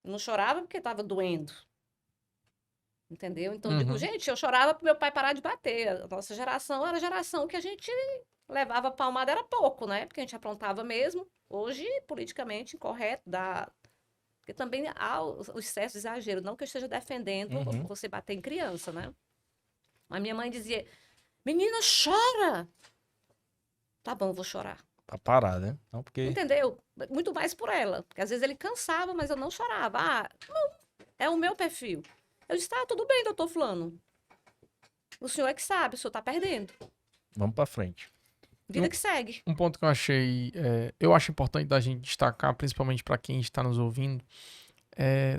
Eu não chorava porque estava doendo. Entendeu? Então, eu digo, gente, eu chorava pro meu pai parar de bater. A nossa geração era a geração que a gente levava palmada, era pouco, né? Porque a gente aprontava mesmo. Hoje, politicamente incorreto, porque também há o excesso de exagero. Não que eu esteja defendendo você bater em criança, né? A minha mãe dizia, menina, chora! Tá bom, vou chorar. Pra parar, né? Não, porque... Entendeu? Muito mais por ela. Porque às vezes ele cansava, mas eu não chorava. Ah, não, é o meu perfil. Eu disse, tá, tudo bem, doutor fulano. O senhor é que sabe, o senhor tá perdendo. Vamos pra frente. Vida que segue. Um ponto que eu achei, eu acho importante da gente destacar, principalmente para quem está nos ouvindo,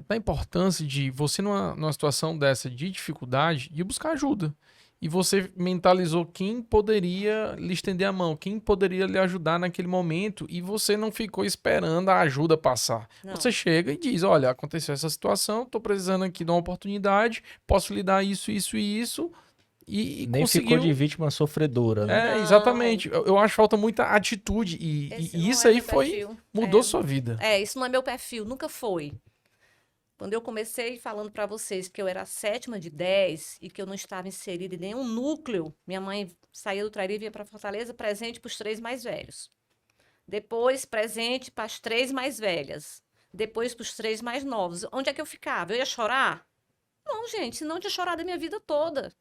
da importância de você numa situação dessa de dificuldade, de buscar ajuda. e você mentalizou quem poderia lhe estender a mão, quem poderia lhe ajudar naquele momento, e você não ficou esperando a ajuda passar. Não. Você chega e diz, olha, aconteceu essa situação, estou precisando aqui de uma oportunidade, posso lhe dar isso, isso e isso, e Nem ficou de conseguiu. vítima sofredora, né? É, Não, exatamente. Eu acho que falta muita atitude, esse e não isso é aí meu perfil. mudou sua vida. Isso não é meu perfil, nunca foi. Quando eu comecei falando para vocês que eu era a 7ª de 10 e que eu não estava inserida em nenhum núcleo, minha mãe saía do Trairi e vinha para Fortaleza, presente para os 3 mais velhos. Depois, presente para as 3 mais velhas. Depois, para os 3 mais novos. Onde é que eu ficava? Eu ia chorar? Não, gente, senão eu tinha chorado a minha vida toda.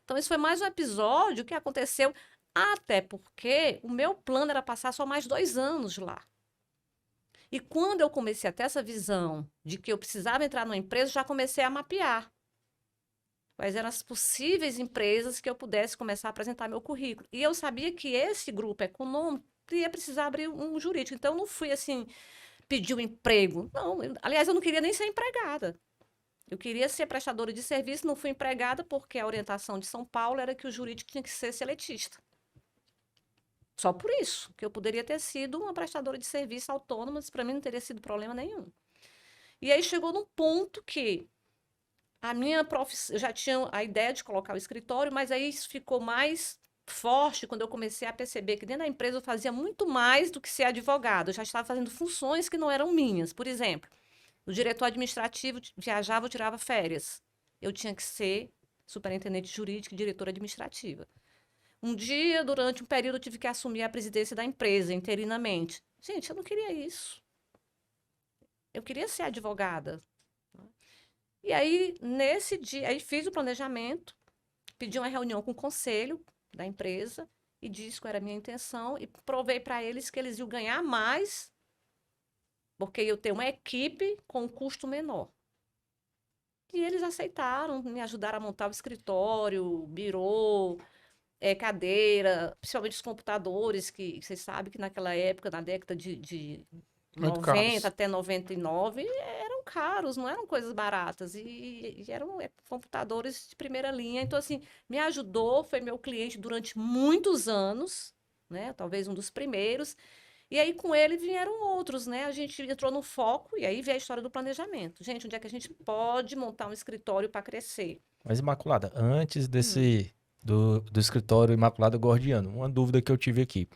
Então, esse foi mais um episódio que aconteceu, até porque o meu plano era passar só mais 2 anos lá. E quando eu comecei a ter essa visão de que eu precisava entrar numa empresa, já comecei a mapear quais eram as possíveis empresas que eu pudesse começar a apresentar meu currículo. E eu sabia que esse grupo econômico ia precisar abrir um jurídico. Então, eu não fui assim, pedir um emprego. Não, aliás, eu não queria nem ser empregada. Eu queria ser prestadora de serviço, não fui empregada, porque a orientação de São Paulo era que o jurídico tinha que ser seletista. Só por isso, que eu poderia ter sido uma prestadora de serviço autônoma, mas para mim não teria sido problema nenhum. E aí chegou num ponto que a minha profissão, eu já tinha a ideia de colocar o escritório, mas aí isso ficou mais forte quando eu comecei a perceber que dentro da empresa eu fazia muito mais do que ser advogado. Eu já estava fazendo funções que não eram minhas. Por exemplo, o diretor administrativo viajava ou tirava férias. Eu tinha que ser superintendente jurídica e diretora administrativa. Um dia, durante um período, eu tive que assumir a presidência da empresa, interinamente. Gente, eu não queria isso. Eu queria ser advogada. E aí, nesse dia, aí fiz o planejamento, pedi uma reunião com o conselho da empresa e disse qual era a minha intenção e provei para eles que eles iam ganhar mais porque eu tenho uma equipe com um custo menor. E eles aceitaram, me ajudaram a montar o escritório, birô, cadeira, principalmente os computadores, que vocês sabem que naquela época, na década de Muito 90 caros. até 99, eram caros, não eram coisas baratas. E eram computadores de primeira linha. Então, assim, me ajudou, foi meu cliente durante muitos anos, né? Talvez um dos primeiros. E aí, com ele, vieram outros, né? A gente entrou no foco, e aí veio a história do planejamento. Gente, onde é que a gente pode montar um escritório para crescer? Mas, Imaculada, antes Hum. do escritório Imaculada Gordiano, uma dúvida que eu tive aqui.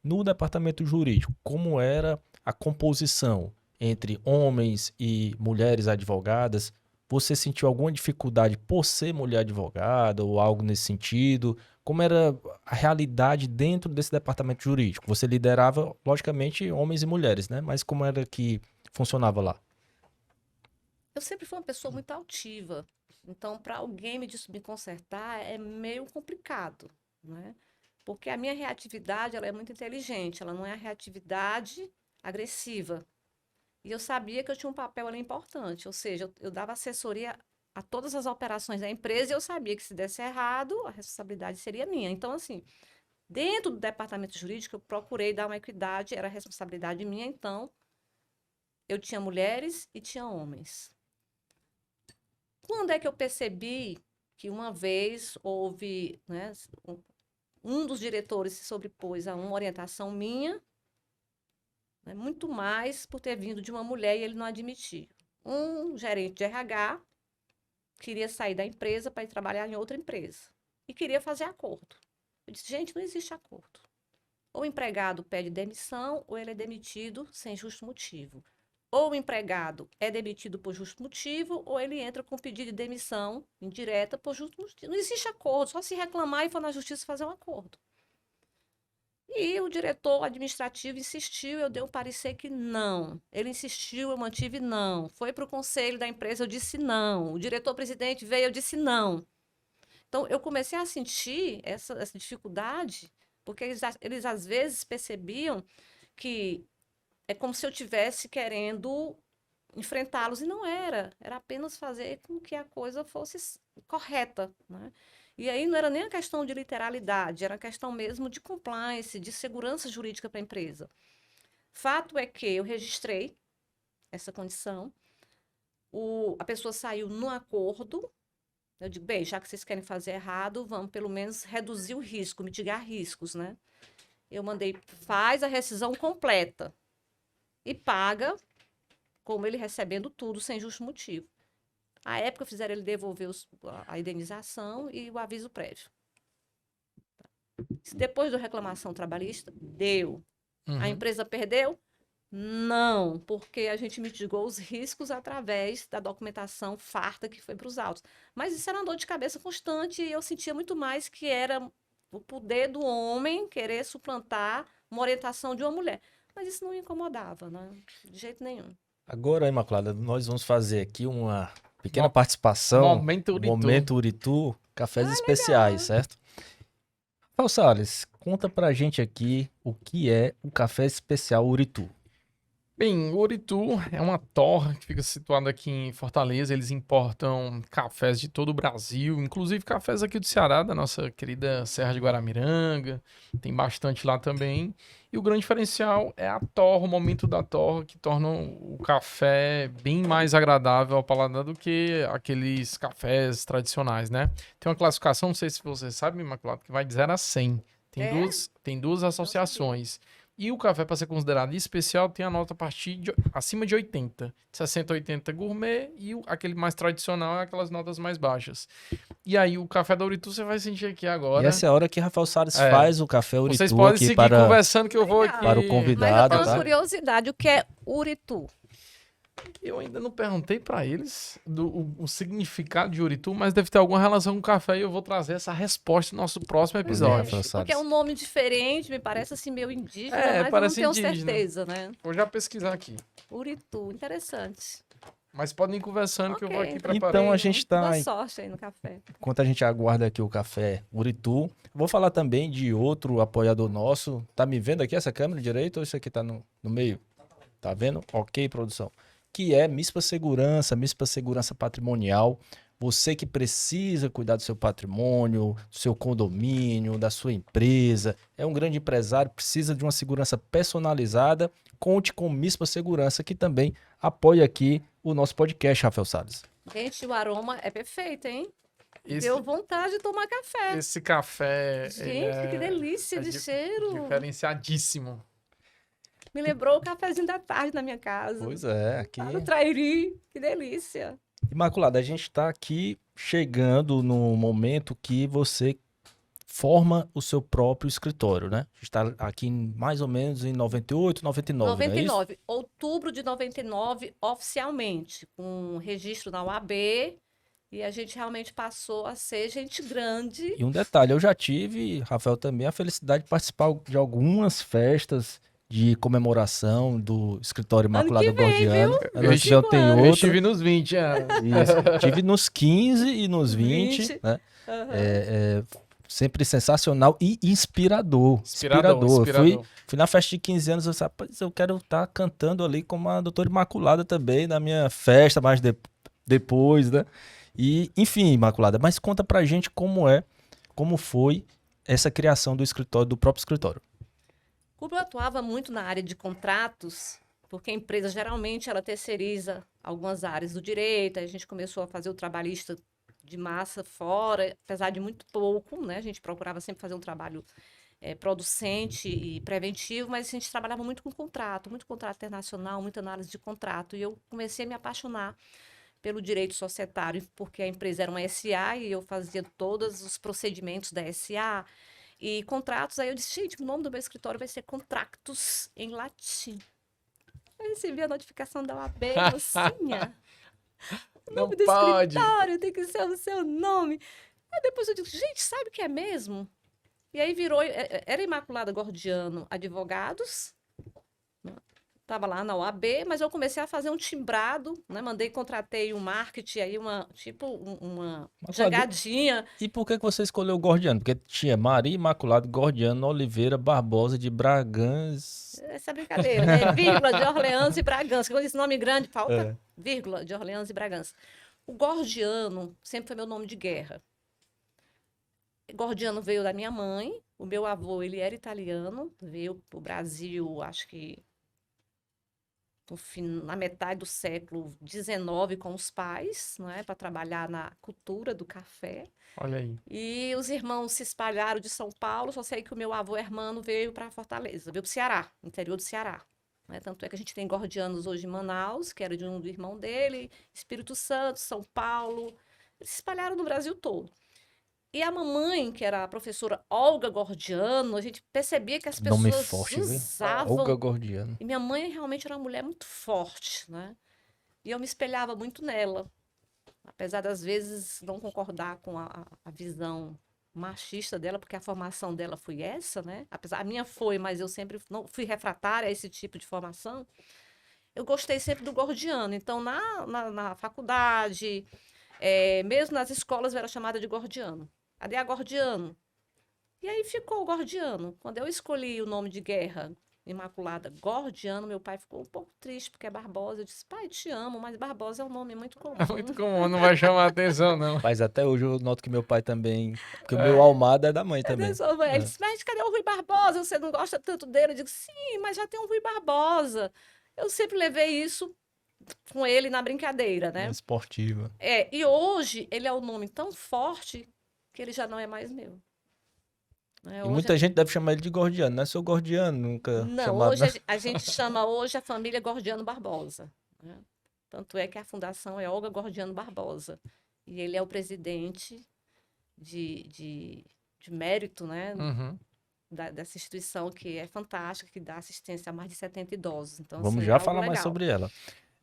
No departamento jurídico, como era a composição entre homens e mulheres advogadas? Você sentiu alguma dificuldade por ser mulher advogada ou algo nesse sentido? Como era a realidade dentro desse departamento jurídico? Você liderava, logicamente, homens e mulheres, né? Mas como era que funcionava lá? Eu sempre fui uma pessoa muito altiva. Então, para alguém me consertar é meio complicado, né? Porque a minha reatividade, ela é muito inteligente, ela não é a reatividade agressiva. E eu sabia que eu tinha um papel ali importante, ou seja, eu dava assessoria a todas as operações da empresa e eu sabia que se desse errado, a responsabilidade seria minha. Então, assim, dentro do departamento jurídico, eu procurei dar uma equidade, era responsabilidade minha, então eu tinha mulheres e tinha homens. Quando é que eu percebi que uma vez houve, né, um dos diretores se sobrepôs a uma orientação minha, né, muito mais por ter vindo de uma mulher e ele não admitiu. Um gerente de RH queria sair da empresa para ir trabalhar em outra empresa e queria fazer acordo. Eu disse, gente, não existe acordo. Ou o empregado pede demissão ou ele é demitido sem justo motivo. Ou o empregado é demitido por justo motivo, ou ele entra com pedido de demissão indireta por justo motivo. Não existe acordo, só se reclamar e for na justiça fazer um acordo. E o diretor administrativo insistiu, eu dei um parecer que não. Ele insistiu, eu mantive não. Foi para o conselho da empresa, eu disse não. O diretor-presidente veio, eu disse não. Então, eu comecei a sentir essa dificuldade, porque eles às vezes percebiam que é como se eu tivesse querendo enfrentá-los e não era. Era apenas fazer com que a coisa fosse correta, né? E aí não era nem a questão de literalidade, era a questão mesmo de compliance, de segurança jurídica para a empresa. Fato é que eu registrei essa condição, a pessoa saiu no acordo, Eu digo, bem, já que vocês querem fazer errado, vamos pelo menos reduzir o risco, mitigar riscos, né? Eu mandei, faz a rescisão completa e paga, como ele recebendo tudo, sem justo motivo. À época, fizeram ele devolver a indenização e o aviso prévio. Depois da reclamação trabalhista, deu. A empresa perdeu? Não, porque a gente mitigou os riscos através da documentação farta que foi para os autos. Mas isso era uma dor de cabeça constante e eu sentia muito mais que era o poder do homem querer suplantar uma orientação de uma mulher. Mas isso não me incomodava, né? De jeito nenhum. Agora, Imaculada, nós vamos fazer aqui uma pequena participação. Momento Uritu. Momento Uritu, cafés especiais, certo? Rafael Salles, conta pra gente aqui o que é o café especial Uritu. Bem, o Uritu é uma torre que fica situada aqui em Fortaleza. Eles importam cafés de todo o Brasil, inclusive cafés aqui do Ceará, da nossa querida Serra de Guaramiranga. Tem bastante lá também. E o grande diferencial é a torra, o momento da torra, que torna o café bem mais agradável ao paladar do que aqueles cafés tradicionais, né? Tem uma classificação, não sei se você sabe, Imaculado, que vai de 0 a 100. Tem duas associações. E o café, para ser considerado especial, tem a nota a partir de acima de 80. 60 a 80 gourmet e aquele mais tradicional é aquelas notas mais baixas. E aí, o café da Uritu você vai sentir aqui agora. E essa é a hora que Rafael Salles faz o café Uritu. Vocês podem aqui seguir para, conversando que eu vou aqui. para o Mas convidado. eu tenho Tá? uma curiosidade, o que é Uritu? Eu ainda não perguntei para eles o significado de Uritu, mas deve ter alguma relação com café e eu vou trazer essa resposta no nosso próximo episódio. Rafael Salles. Porque é um nome diferente, me parece assim meio indígena, mas parece eu não tenho indígena. certeza, né? Vou já pesquisar aqui. Uritu, interessante. Mas podem ir conversando que eu vou aqui preparar. Então a gente tá. Boa sorte aí no café. Enquanto a gente aguarda aqui o café Uritu, vou falar também de outro apoiador nosso. Tá me vendo aqui essa câmera direito ou isso aqui tá no meio? Tá vendo? Ok, produção. Que é Mispa Segurança Patrimonial. Você que precisa cuidar do seu patrimônio, do seu condomínio, da sua empresa, é um grande empresário, precisa de uma segurança personalizada, conte com Mispa Segurança, que também apoia aqui o nosso podcast, Rafael Salles. Gente, o aroma é perfeito, hein? Esse, Deu vontade de tomar café. esse café. Gente, que delícia de cheiro. Diferenciadíssimo. Me lembrou o cafezinho da tarde na minha casa. Pois é, aqui. Lá no Trairi, que delícia. Imaculada, a gente está aqui chegando no momento que você forma o seu próprio escritório, né? A gente está aqui mais ou menos em 98, 99, não é isso? 99, outubro de 99, oficialmente, com registro na UAB, e a gente realmente passou a ser gente grande. E um detalhe, eu já tive, Rafael, também a felicidade de participar de algumas festas de comemoração do escritório Imaculada Ano que vem, Gordiano. viu? Ano que vem tem Eu outro. estive nos 20 anos. Isso. Tive nos 15 e nos 20, 20. né? Aham. Sempre sensacional e inspirador. Inspirador. Fui na festa de 15 anos, eu disse, rapaz, eu quero estar cantando ali como a doutora Imaculada também, na minha festa, mais depois, né? E, enfim, Imaculada, mas conta pra gente como foi essa criação do escritório, do próprio escritório. Como eu atuava muito na área de contratos, porque a empresa geralmente ela terceiriza algumas áreas do direito, aí a gente começou a fazer o trabalhista de massa fora, apesar de muito pouco, né? A gente procurava sempre fazer um trabalho producente e preventivo, mas a gente trabalhava muito com contrato, muito contrato internacional, muita análise de contrato, e eu comecei a me apaixonar pelo direito societário, porque a empresa era uma SA e eu fazia todos os procedimentos da SA, e contratos, aí eu disse, gente, o nome do meu escritório vai ser Contractus em latim. Eu recebi a notificação da OAB, mocinha. O nome do escritório tem que ser o seu nome. Aí depois eu digo, gente, sabe o que é mesmo? E aí virou, era Imaculada Gordiano Advogados, estava lá na OAB, mas eu comecei a fazer um timbrado, né? Contratei um marketing aí, uma jogadinha. E por que você escolheu o Gordiano? Porque tinha Maria Imaculada Gordiano Oliveira Barbosa de Bragança. Essa é brincadeira, né? Vírgula de Orleans e Bragança. Quando esse nome grande, falta vírgula de Orleans e Bragança. O Gordiano sempre foi meu nome de guerra. Gordiano veio da minha mãe, o meu avô, ele era italiano, veio para o Brasil, acho que na metade do século XIX com os pais, não é, para trabalhar na cultura do café. Olha aí. E os irmãos se espalharam de São Paulo, só sei que o meu avô Hermano veio para Fortaleza, veio para o Ceará, interior do Ceará. Né? Tanto é que a gente tem gordianos hoje em Manaus, que era de um do irmão dele, Espírito Santo, São Paulo, eles se espalharam no Brasil todo. E a mamãe, que era a professora Olga Gordiano, a gente percebia que as Nome pessoas forte, viu? usavam. Olga Gordiano. E minha mãe realmente era uma mulher muito forte, né? E eu me espelhava muito nela. Apesar das vezes não concordar com a visão machista dela, porque a formação dela foi essa, né? Apesar, a minha foi, mas eu sempre não fui refratária a esse tipo de formação. Eu gostei sempre do gordiano. Então, na faculdade, mesmo nas escolas, eu era chamada de gordiano. Cadê a gordiano? E aí ficou o gordiano. Quando eu escolhi o nome de guerra, Imaculada Gordiano, meu pai ficou um pouco triste, porque é Barbosa. Eu disse, pai, te amo, mas Barbosa é um nome muito comum. É muito comum, não vai chamar atenção, não. Mas até hoje eu noto que meu pai também. Porque o meu Almada é da mãe também. Ele disse, mas cadê o Rui Barbosa? Você não gosta tanto dele? Eu digo, sim, mas já tem um Rui Barbosa. Eu sempre levei isso com ele na brincadeira, né? Esportiva. E hoje ele é um nome tão forte que ele já não é mais meu. E muita gente deve chamar ele de Gordiano, não é seu Gordiano, nunca chamado. Hoje a gente chama hoje a família Gordiano Barbosa. Né? Tanto é que a fundação é Olga Gordiano Barbosa. E ele é o presidente de mérito, né? Uhum. Dessa instituição que é fantástica, que dá assistência a mais de 70 idosos. Então, Vamos assim, já algo falar legal. mais sobre ela.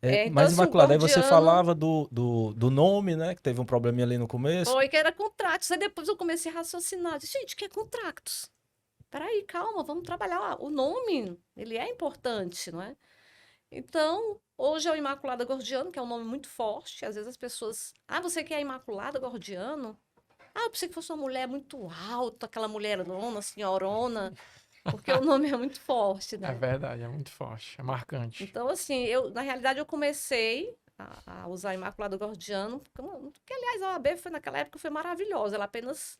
Então, mas, assim, Imaculada, aí você gordiano falava do nome, né? Que teve um probleminha ali no começo. foi que era contratos. Aí depois eu comecei a raciocinar. Disse, gente, que é contratos? Peraí, calma, vamos trabalhar. O nome, ele é importante, não é? Então, hoje é o Imaculada Gordiano, que é um nome muito forte. Às vezes as pessoas... Ah, você quer a Imaculada Gordiano? Ah, eu pensei que fosse uma mulher muito alta, aquela mulherona, senhorona, porque o nome é muito forte, né? É verdade, é muito forte, é marcante. Então, assim, na realidade, eu comecei a usar Imaculada Gordiano, que, aliás, a OAB naquela época foi maravilhosa, ela apenas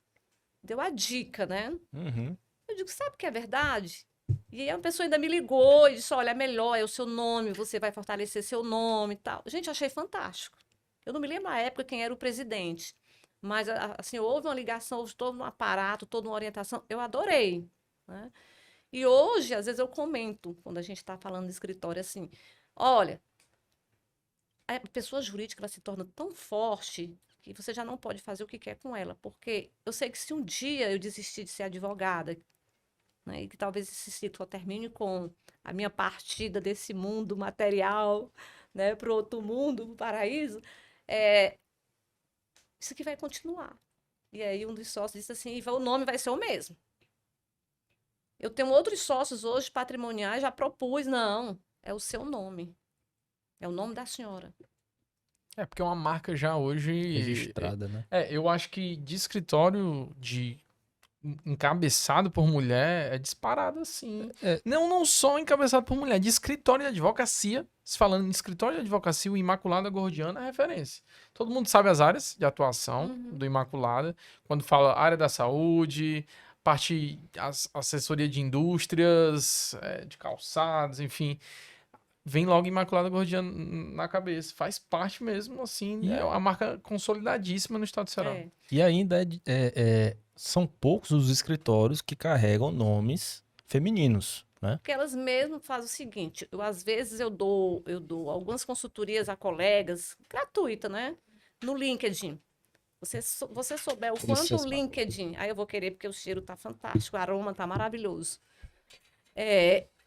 deu a dica, né? Uhum. Eu digo, sabe o que é verdade? E aí a pessoa ainda me ligou e disse, olha, é melhor, é o seu nome, você vai fortalecer seu nome e tal. Gente, eu achei fantástico. Eu não me lembro na época quem era o presidente, mas, assim, houve uma ligação, houve todo um aparato, toda uma orientação, eu adorei, né? E hoje, às vezes, eu comento, quando a gente está falando de escritório, assim, olha, a pessoa jurídica ela se torna tão forte que você já não pode fazer o que quer com ela, porque eu sei que se um dia eu desistir de ser advogada, né, e que talvez esse ciclo termine com a minha partida desse mundo material, né, para o outro mundo, para o paraíso, isso aqui vai continuar. E aí um dos sócios disse assim, o nome vai ser o mesmo. Eu tenho outros sócios hoje patrimoniais, já propus, não, é o seu nome. É o nome da senhora. É, porque é uma marca já hoje... Registrada, né? Eu acho que de escritório encabeçado por mulher é disparado, assim. Não só encabeçado por mulher, de escritório de advocacia. Se falando em escritório de advocacia, o Imaculada Gordiana é referência. Todo mundo sabe as áreas de atuação do Imaculada. Quando fala área da saúde... assessoria de indústrias, de calçados, enfim, vem logo Imaculada Gordiana na cabeça. Faz parte mesmo, assim, é uma marca consolidadíssima no estado do Ceará. E ainda são poucos os escritórios que carregam nomes femininos, né? Porque elas mesmas fazem o seguinte, às vezes eu dou algumas consultorias a colegas, gratuita, né? No LinkedIn. Você souber o quanto o LinkedIn... Aí eu vou querer, porque o cheiro tá fantástico, o aroma tá maravilhoso.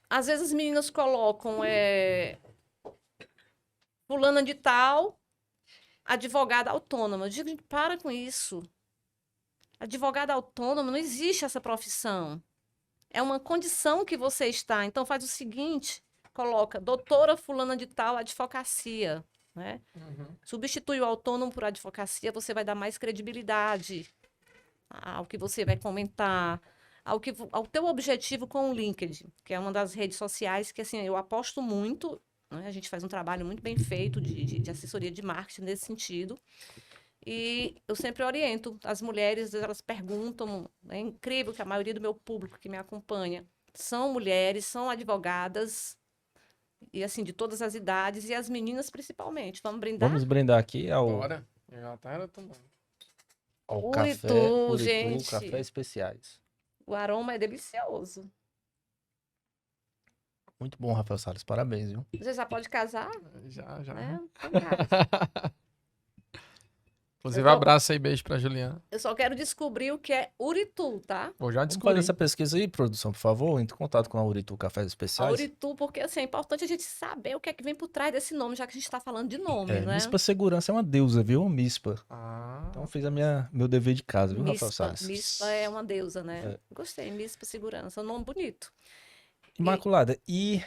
Às vezes as meninas colocam fulana de tal, advogada autônoma. Eu digo, gente, para com isso. Advogada autônoma, não existe essa profissão. É uma condição que você está. Então faz o seguinte, coloca doutora fulana de tal, advocacia. Né? Substitui o autônomo por advocacia, você vai dar mais credibilidade ao que você vai comentar, ao teu objetivo com o LinkedIn, que é uma das redes sociais que assim, eu aposto muito, né? A gente faz um trabalho muito bem feito de assessoria de marketing nesse sentido. E eu sempre oriento as mulheres, elas perguntam, é incrível que a maioria do meu público que me acompanha são mulheres, são advogadas. e assim, de todas as idades, e as meninas principalmente. Vamos brindar? Vamos brindar aqui ao, Bora. Eu já tava tomando. ao café Uritu, Uritu, gente. café especiais. O aroma é delicioso. Muito bom, Rafael Salles. Parabéns, viu? Você já pode casar, Já, já. né? Então, casa. Inclusive, Eu tô- abraço aí, beijo pra Juliana. Eu só quero descobrir o que é Uritu, tá? Vou já Vamos fazer descobrir. essa pesquisa aí, produção, por favor. Entre em contato com a Uritu Cafés A Especiais. Uritu, porque assim, é importante a gente saber o que é que vem por trás desse nome, já que a gente está falando de nome, né? Mispa Segurança é uma deusa, viu? Mispa. Ah, Então fiz meu dever de casa, viu, Rafael Mispa. Salles? Mispa é uma deusa, né? Gostei, Mispa Segurança, um nome bonito. Imaculada, e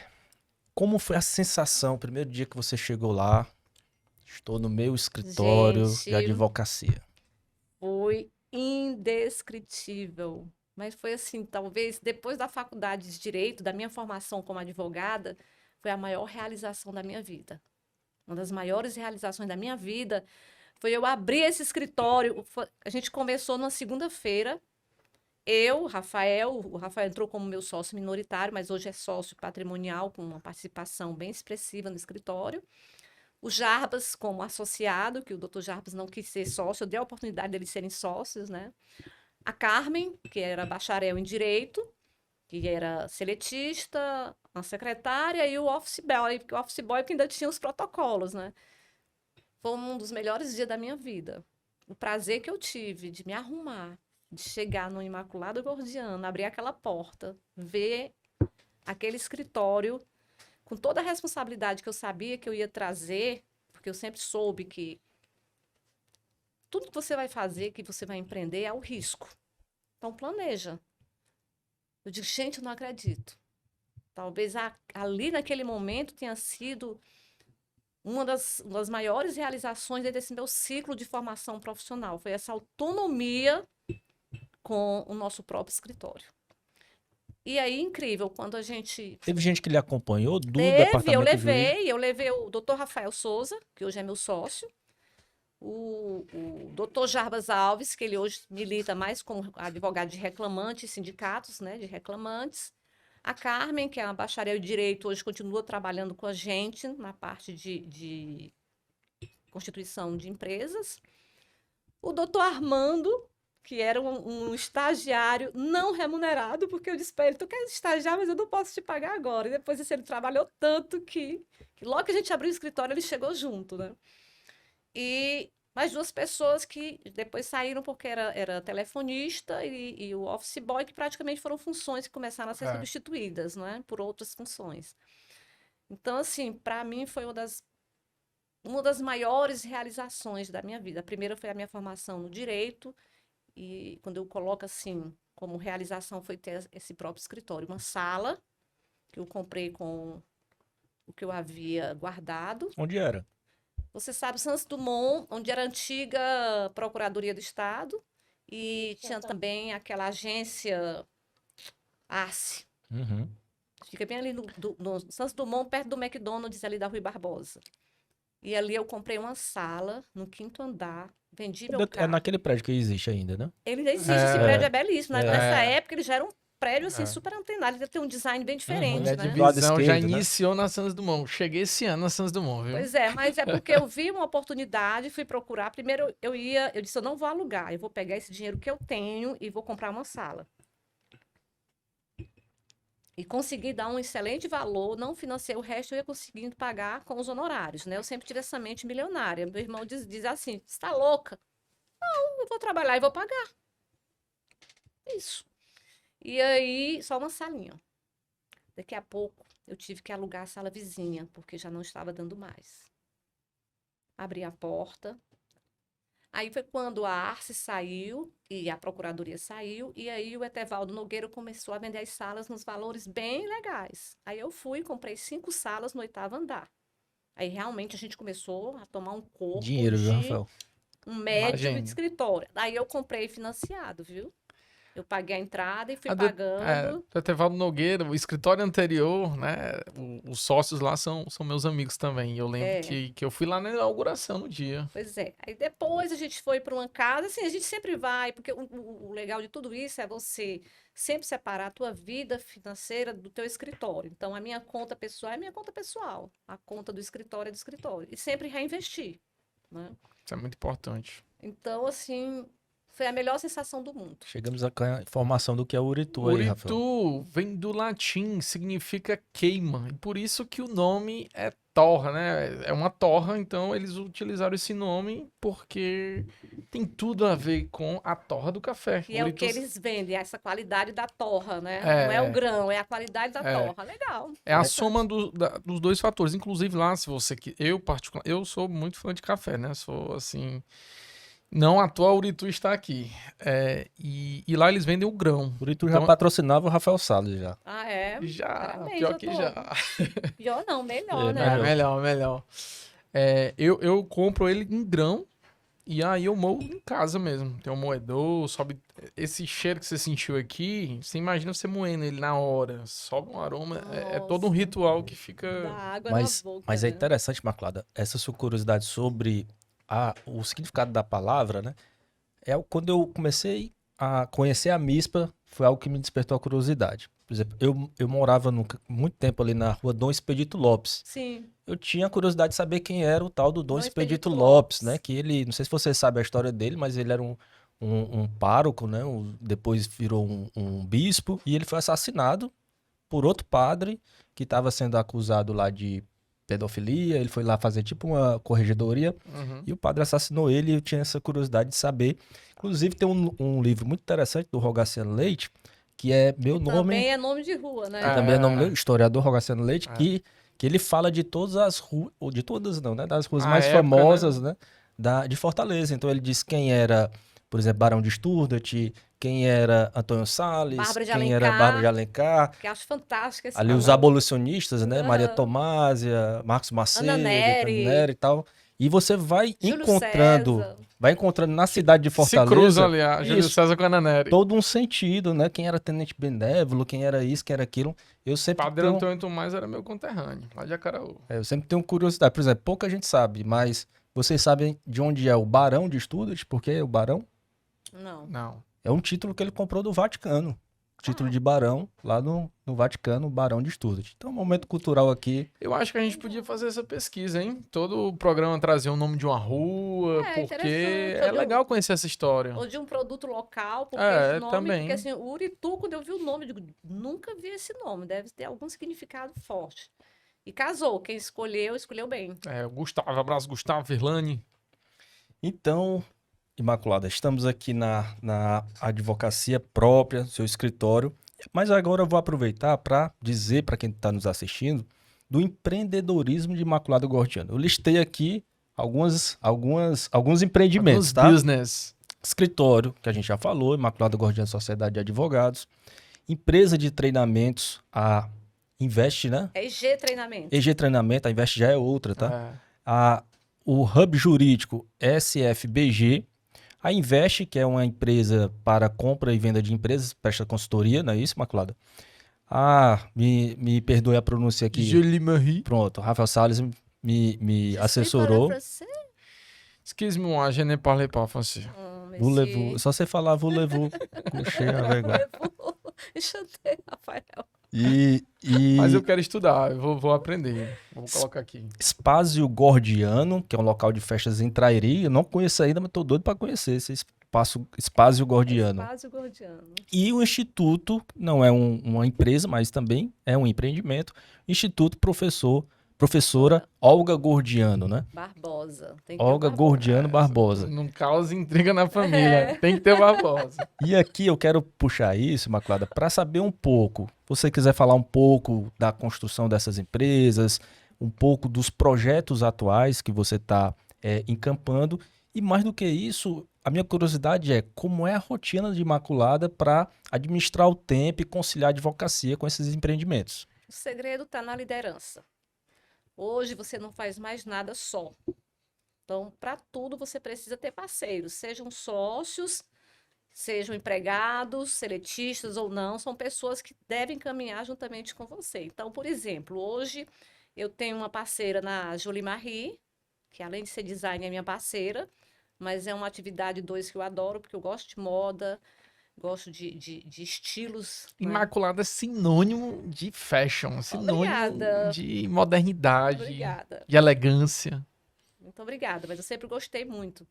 como foi a sensação, o primeiro dia que você chegou lá? Estou no meu escritório de Gente, advocacia. foi indescritível. Mas foi assim, talvez depois da faculdade de Direito, da minha formação como advogada, foi a maior realização da minha vida. Uma das maiores realizações da minha vida foi eu abrir esse escritório. A gente começou numa segunda-feira. Eu, o Rafael entrou como meu sócio minoritário, mas hoje é sócio patrimonial, com uma participação bem expressiva no escritório. O Jarbas como associado, que o doutor Jarbas não quis ser sócio, eu dei a oportunidade deles serem sócios, né? A Carmen, que era bacharel em Direito, que era seletista, a secretária, e o office boy, que ainda tinha os protocolos, né? Foi um dos melhores dias da minha vida. O prazer que eu tive de me arrumar, de chegar no Imaculado Gordiano, abrir aquela porta, ver aquele escritório com toda a responsabilidade que eu sabia que eu ia trazer, porque eu sempre soube que tudo que você vai fazer, que você vai empreender, é o risco. Então, planeja. Eu digo, gente, eu não acredito. Talvez ali naquele momento tenha sido uma das maiores realizações desse meu ciclo de formação profissional. Foi essa autonomia com o nosso próprio escritório. E aí, incrível, quando a gente... Teve gente que lhe acompanhou do eu departamento jurídico? levei o doutor Rafael Souza, que hoje é meu sócio, o doutor Jarbas Alves, que ele hoje milita mais como advogado de reclamantes, sindicatos, né, de reclamantes. A Carmen, que é uma bacharel em Direito, hoje continua trabalhando com a gente na parte de constituição de empresas. O doutor Armando, que era um estagiário não remunerado, porque eu disse para ele, tu quer estagiar, mas eu não posso te pagar agora. E depois disso, ele trabalhou tanto que logo que a gente abriu o escritório, ele chegou junto, né? E mais duas pessoas que depois saíram porque era telefonista e o office boy, que praticamente foram funções que começaram a ser substituídas, né, por outras funções. Então, assim, para mim foi uma das maiores realizações da minha vida. A primeira foi a minha formação no direito, e quando eu coloco assim, como realização foi ter esse próprio escritório, uma sala que eu comprei com o que eu havia guardado. Onde era? Você sabe, Santos Dumont, onde era a antiga Procuradoria do Estado, e tinha também aquela agência Arce. Uhum. Fica bem ali no Santos Dumont, perto do McDonald's, ali da Rui Barbosa. E ali eu comprei uma sala no 5º andar, vendi meu É carro. naquele prédio que existe ainda, né? Ele ainda existe, esse prédio é belíssimo. Nessa época ele já era um prédio assim, super antenado, ele tem um design bem diferente, Minha né? divisão já esquerdo, né? iniciou na Santos Dumont. Cheguei esse ano na Santos Dumont, viu? Pois é, mas é porque eu vi uma oportunidade, fui procurar. Primeiro eu disse, eu não vou alugar, eu vou pegar esse dinheiro que eu tenho e vou comprar uma sala. E consegui dar um excelente valor, não financei o resto, eu ia conseguindo pagar com os honorários, né? Eu sempre tive essa mente milionária. Meu irmão diz assim, você tá louca? Não, eu vou trabalhar e vou pagar. Isso. E aí, só uma salinha. Daqui a pouco, eu tive que alugar a sala vizinha, porque já não estava dando mais. Abri a porta. Aí foi quando a Arce saiu e a Procuradoria saiu, e aí o Etevaldo Nogueira começou a vender as salas nos valores bem legais. Aí eu fui e comprei 5 salas no 8º andar. Aí realmente a gente começou a tomar um corpo Dinheiro, viu, de Rafael? um médio Imagina. de escritório. Aí eu comprei financiado, viu? Eu paguei a entrada e fui A pagando. do Etevaldo Nogueira, o escritório anterior, né? Os sócios lá são meus amigos também. E eu lembro É. que eu fui lá na inauguração no dia. Pois é. Aí depois a gente foi para uma casa, assim, a gente sempre vai, porque o legal de tudo isso é você sempre separar a tua vida financeira do teu escritório. Então, a minha conta pessoal é minha conta pessoal, a conta do escritório é do escritório. E sempre reinvestir, né? Isso é muito importante. Então, assim, foi a melhor sensação do mundo. Chegamos a informação do que é o Uritu aí, Rafael. Uritu vem do latim, significa queima. E por isso que o nome é torra, né? É uma torra, então eles utilizaram esse nome porque tem tudo a ver com a torra do café. E é o Uritu que eles vendem, essa qualidade da torra, né? É. Não é o grão, é a qualidade da É. torra. Legal. é a interessante. soma dos dois fatores. Inclusive lá, se você eu sou muito fã de café, né? Sou assim, não à toa o Uritu está aqui. E lá eles vendem o grão. O Uritu já Então- patrocinava o Rafael Salles já. Ah, é? Já, Parabéns, pior que doutor. já. Pior não, melhor, É, né? Melhor. Eu compro ele em grão e aí eu moo em casa mesmo. Tem um moedor, sobe. Esse cheiro que você sentiu aqui, você imagina você moendo ele na hora. Sobe um aroma. É todo um Nossa. ritual que Dá fica. água Mas, na boca, mas é né? interessante, Maculada, essa sua curiosidade sobre o significado da palavra, né? Quando eu comecei a conhecer a MISPA, foi algo que me despertou a curiosidade. Por exemplo, eu morava muito tempo ali na rua Dom Expedito Lopes. Sim. Eu tinha curiosidade de saber quem era o tal do Dom Dom Expedito Expedito Lopes, Lopes. né? Que ele, não sei se você sabe a história dele, mas ele era um pároco, né? Depois virou um bispo. E ele foi assassinado por outro padre que estava sendo acusado lá de pedofilia. Ele foi lá fazer tipo uma corregedoria Uhum. e o padre assassinou ele. E eu tinha essa curiosidade de saber. Inclusive, tem um livro muito interessante do Rogaciano Leite, que é Meu Nome. Também é nome de rua, né? Que também é nome do É. historiador Rogaciano Leite, É. que ele fala de todas as ruas, ou de todas não, né? Das ruas A mais época, famosas, né? De Fortaleza. Então ele diz quem era, por exemplo, Barão de Sturdat, quem era Antônio Salles, Bárbara de quem era Alencar. Bárbara de Alencar, Que acho fantástico esse ali os nome. abolicionistas, né? Maria Aham. Tomásia, Marcos Macedo, Ana Nery. Nery e tal. E você vai Júlio encontrando, César. na cidade de Se Fortaleza cruzam ali, a Júlio isso, César com a Ana Nery. todo um sentido, né? Quem era Tenente Benévolo, quem era isso, quem era aquilo. Eu sempre Padre tenho, Antônio Tomás era meu conterrâneo, lá de Acaraú. eu sempre tenho curiosidade. Por exemplo, pouca gente sabe, mas vocês sabem de onde é o Barão de Sturdat? Por que o Barão? Não. Não. É um título que ele comprou do Vaticano. Título Ah. de Barão, lá no Vaticano, Barão de Sturdat. Então, momento cultural aqui. Eu acho que a gente podia fazer essa pesquisa, hein? Todo o programa trazer o nome de uma rua, É, porque interessante. é legal conhecer essa história. Ou de um produto local, porque É, esse nome, também. porque assim, o Uritu, quando eu vi o nome, eu digo, nunca vi esse nome, deve ter algum significado forte. E casou, quem escolheu bem. O Gustavo, abraço, Gustavo, Virlane. Então, Imaculada, estamos aqui na advocacia própria, seu escritório. Mas agora eu vou aproveitar para dizer para quem está nos assistindo do empreendedorismo de Imaculada Gordiano. Eu listei aqui alguns empreendimentos, Alguns tá? business. Escritório, que a gente já falou, Imaculada Gordiano Sociedade de Advogados. Empresa de treinamentos, a Invest, né? É EG Treinamento. EG Treinamento, a Invest já é outra, tá? É. O Hub Jurídico SFBG. A Invest, que é uma empresa para compra e venda de empresas, presta consultoria, não é isso, Imaculada? Me perdoe a pronúncia aqui. Julie Marie. Pronto, Rafael Salles me assessorou. Excuse-moi, je ne parle pas français. Voulez-vous, só você falar voulez-vous, coucher avec moi. Chantei, Rafael. Mas eu quero estudar, eu vou aprender. Vou colocar aqui. Espásio Gordiano, que é um local de festas em Trairi. Eu não conheço ainda, mas estou doido para conhecer esse Espásio Gordiano. Espásio Gordiano. E o Instituto, não é uma empresa, mas também é um empreendimento. Instituto Professora Olga Gordiano, né? Barbosa. Tem que ter Olga o Barbosa. Gordiano Barbosa. Não causa intriga na família. Tem que ter Barbosa. E aqui eu quero puxar isso, Imaculada, para saber um pouco. Se você quiser falar um pouco da construção dessas empresas, um pouco dos projetos atuais que você está encampando. E mais do que isso, a minha curiosidade é como é a rotina de Imaculada para administrar o tempo e conciliar a advocacia com esses empreendimentos. O segredo está na liderança. Hoje você não faz mais nada só. Então, para tudo você precisa ter parceiros, sejam sócios, sejam empregados, seletistas ou não, são pessoas que devem caminhar juntamente com você. Então, por exemplo, hoje eu tenho uma parceira na Jolie Marie, que além de ser design é minha parceira, mas é uma atividade dois que eu adoro, porque eu gosto de moda, gosto de estilos, né? Imaculada é sinônimo de fashion, sinônimo Obrigada, de modernidade, obrigada. de elegância. Muito obrigada, mas eu sempre gostei muito.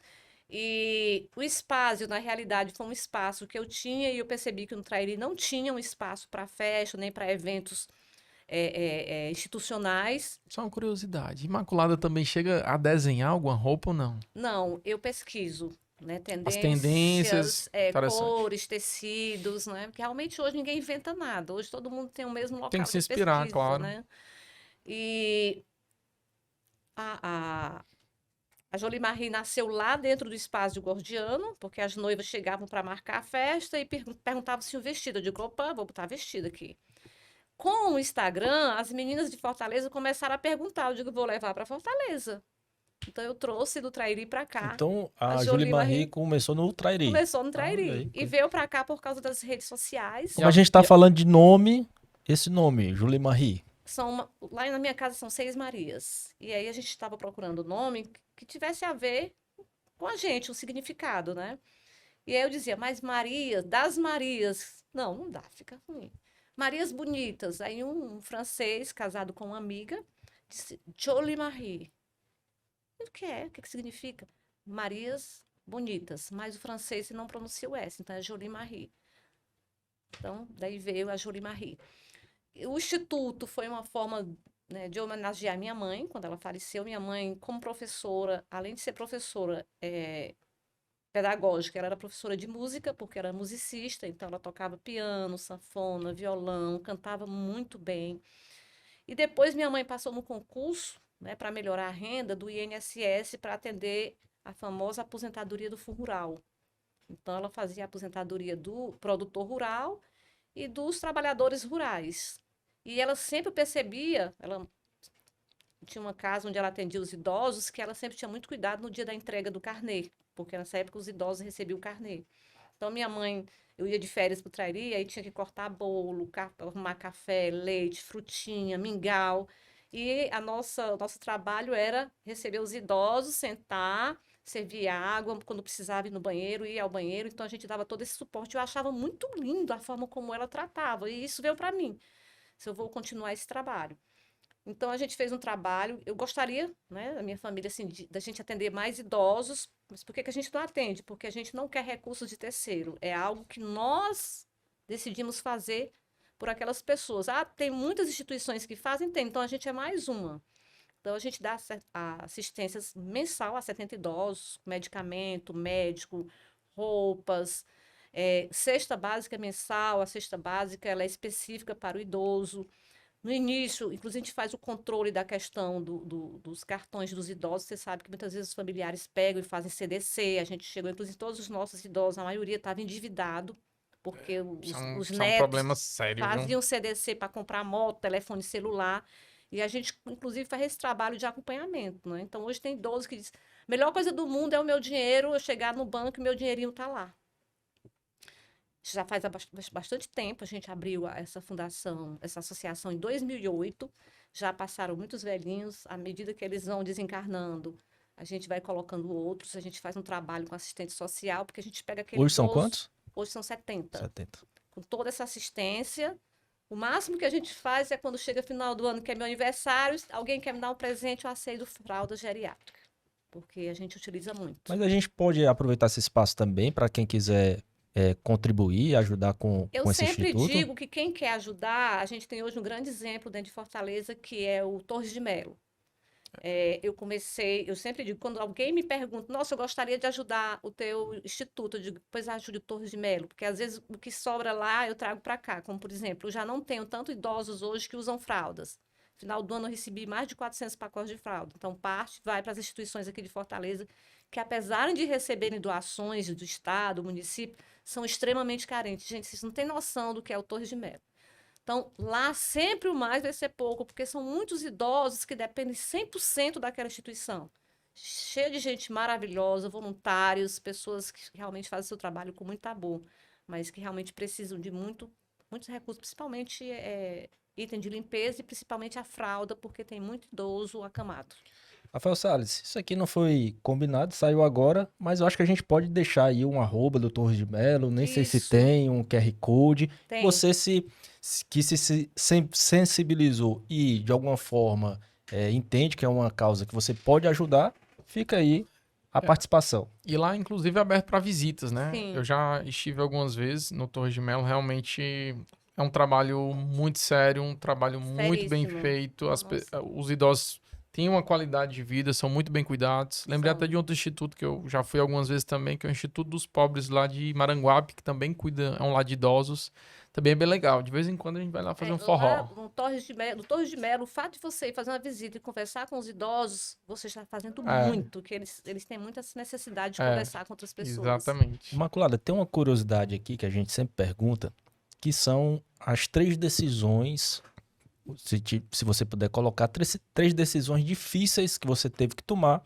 E o espaço, na realidade, foi um espaço que eu tinha e eu percebi que no Trairi não tinha um espaço para festa, nem para eventos institucionais. Só uma curiosidade. Imaculada também chega a desenhar alguma roupa ou não? Não, eu pesquiso, né? As tendências. Tendências, Interessante. cores, tecidos, né? Porque realmente hoje ninguém inventa nada. Hoje todo mundo tem o mesmo Tem que local se de inspirar, pesquisa, claro. né? E a, a, a Jolie Marie nasceu lá dentro do espaço de Gordiano, porque as noivas chegavam para marcar a festa e perguntavam se o vestido. Eu digo, opa, vou botar vestido aqui. Com o Instagram, as meninas de Fortaleza começaram a perguntar. Eu digo, vou levar para Fortaleza. Então eu trouxe do Trairi para cá. Então, A a Julie Jolie Marie Marie começou no Trairi. começou no Ah, olha Trairi aí. e veio para cá por causa das redes sociais. Como a gente tá falando de nome, esse nome, Julie Marie. Lá na minha casa são 6 Marias. E aí a gente estava procurando um nome que tivesse a ver com a gente, o significado, né? E aí eu dizia, mas Maria, das Marias. Não, não dá, fica ruim. Marias bonitas. Aí um francês casado com uma amiga disse, Jolie Marie. O que é? O que significa? Marias bonitas. Mas o francês não pronuncia o S, então é Jolie Marie. Então, daí veio a Jolie Marie. O instituto foi uma forma, né, de homenagear minha mãe, quando ela faleceu. Minha mãe, como professora, além de ser professora pedagógica, ela era professora de música, porque era musicista, então ela tocava piano, sanfona, violão, cantava muito bem. E depois minha mãe passou no concurso, né, para melhorar a renda do INSS para atender a famosa aposentadoria do Fundo Rural. Então ela fazia a aposentadoria do produtor rural e dos trabalhadores rurais. E ela sempre percebia, ela tinha uma casa onde ela atendia os idosos, que ela sempre tinha muito cuidado no dia da entrega do carnê, porque nessa época os idosos recebiam o carnê. Então, minha mãe, eu ia de férias para o Trairi, aí tinha que cortar bolo, arrumar café, leite, frutinha, mingau. E o nosso trabalho era receber os idosos, sentar, servir água, quando precisava ir no banheiro, ir ao banheiro. Então, a gente dava todo esse suporte. Eu achava muito lindo a forma como ela tratava, e isso veio para mim, se eu vou continuar esse trabalho. Então, a gente fez um trabalho. Eu gostaria, né, da minha família, assim, da gente atender mais idosos. Mas por que que a gente não atende? Porque a gente não quer recursos de terceiro. É algo que nós decidimos fazer por aquelas pessoas. Ah, tem muitas instituições que fazem? Tem. Então, a gente é mais uma. Então, a gente dá assistência mensal a 70 idosos, medicamento, médico, roupas, cesta básica mensal. A cesta básica ela é específica para o idoso. No início, inclusive, a gente faz o controle da questão dos cartões dos idosos. Você sabe que muitas vezes os familiares pegam e fazem CDC. A gente chegou, inclusive, todos os nossos idosos, a maioria estava endividado, porque os Isso é um problema netos sério, viu? faziam CDC para comprar moto, telefone celular. E a gente, inclusive, faz esse trabalho de acompanhamento, né? Então, hoje tem idosos que dizem, a melhor coisa do mundo é o meu dinheiro, eu chegar no banco e meu dinheirinho está lá. Já faz bastante tempo, a gente abriu essa fundação, essa associação em 2008. Já passaram muitos velhinhos, à medida que eles vão desencarnando, a gente vai colocando outros, a gente faz um trabalho com assistente social, porque a gente pega aquele Hoje são idoso, quantos? hoje são 70. 70. Com toda essa assistência, o máximo que a gente faz é quando chega final do ano, que é meu aniversário, alguém quer me dar um presente, eu aceito fralda geriátrica, porque a gente utiliza muito. Mas a gente pode aproveitar esse espaço também para quem quiser contribuir, ajudar com Eu esse sempre instituto. digo que quem quer ajudar, a gente tem hoje um grande exemplo dentro de Fortaleza, que é o Torres de Melo. Eu sempre digo, quando alguém me pergunta, nossa, eu gostaria de ajudar o teu instituto, eu digo, pois ajude o Torres de Melo, porque às vezes o que sobra lá eu trago para cá, como por exemplo, eu já não tenho tanto idosos hoje que usam fraldas. No final do ano eu recebi mais de 400 pacotes de fralda, então parte vai para as instituições aqui de Fortaleza, que apesar de receberem doações do Estado, do município, são extremamente carentes. Gente, vocês não têm noção do que é o Torres de Melo. Então, lá sempre o mais vai ser pouco, porque são muitos idosos que dependem 100% daquela instituição. cheia de gente maravilhosa, voluntários, pessoas que realmente fazem seu trabalho com muito amor, mas que realmente precisam de muitos recursos, principalmente item de limpeza e principalmente a fralda, porque tem muito idoso acamado. Rafael Salles, isso aqui não foi combinado, saiu agora, mas eu acho que a gente pode deixar aí um arroba do Torres de Melo, nem sei se Isso, tem um QR Code. tem. Você que se sensibilizou e de alguma forma entende que é uma causa que você pode ajudar, fica aí a É. participação. E lá, inclusive, é aberto para visitas, né? Eu Sim, já estive algumas vezes no Torres de Melo, realmente é um trabalho muito sério, um trabalho muito bem seríssimo. feito. Nossa, Os idosos têm uma qualidade de vida, são muito bem cuidados. Lembrei até são. de outro instituto que eu já fui algumas vezes também, que é o Instituto dos Pobres lá de Maranguape, que também cuida, é um lar de idosos. Também é bem legal. De vez em quando a gente vai lá fazer um Lá forró. no Torres de Melo, o fato de você ir fazer uma visita e conversar com os idosos, você está fazendo É, muito, que eles têm muita necessidade de é, conversar com outras pessoas. exatamente. Imaculada, tem uma curiosidade aqui que a gente sempre pergunta, que são as 3 decisões, se você puder colocar, três decisões difíceis que você teve que tomar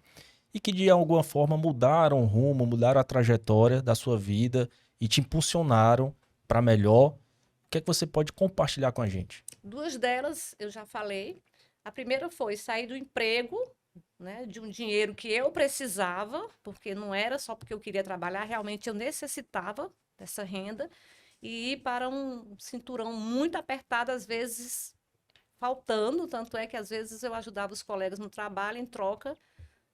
e que de alguma forma mudaram o rumo, mudaram a trajetória da sua vida e te impulsionaram para melhor. O que é que você pode compartilhar com a gente? Duas delas eu já falei. A primeira foi sair do emprego, né, de um dinheiro que eu precisava, porque não era só porque eu queria trabalhar, realmente eu necessitava dessa renda, e ir para um cinturão muito apertado, às vezes faltando, tanto é que às vezes eu ajudava os colegas no trabalho em troca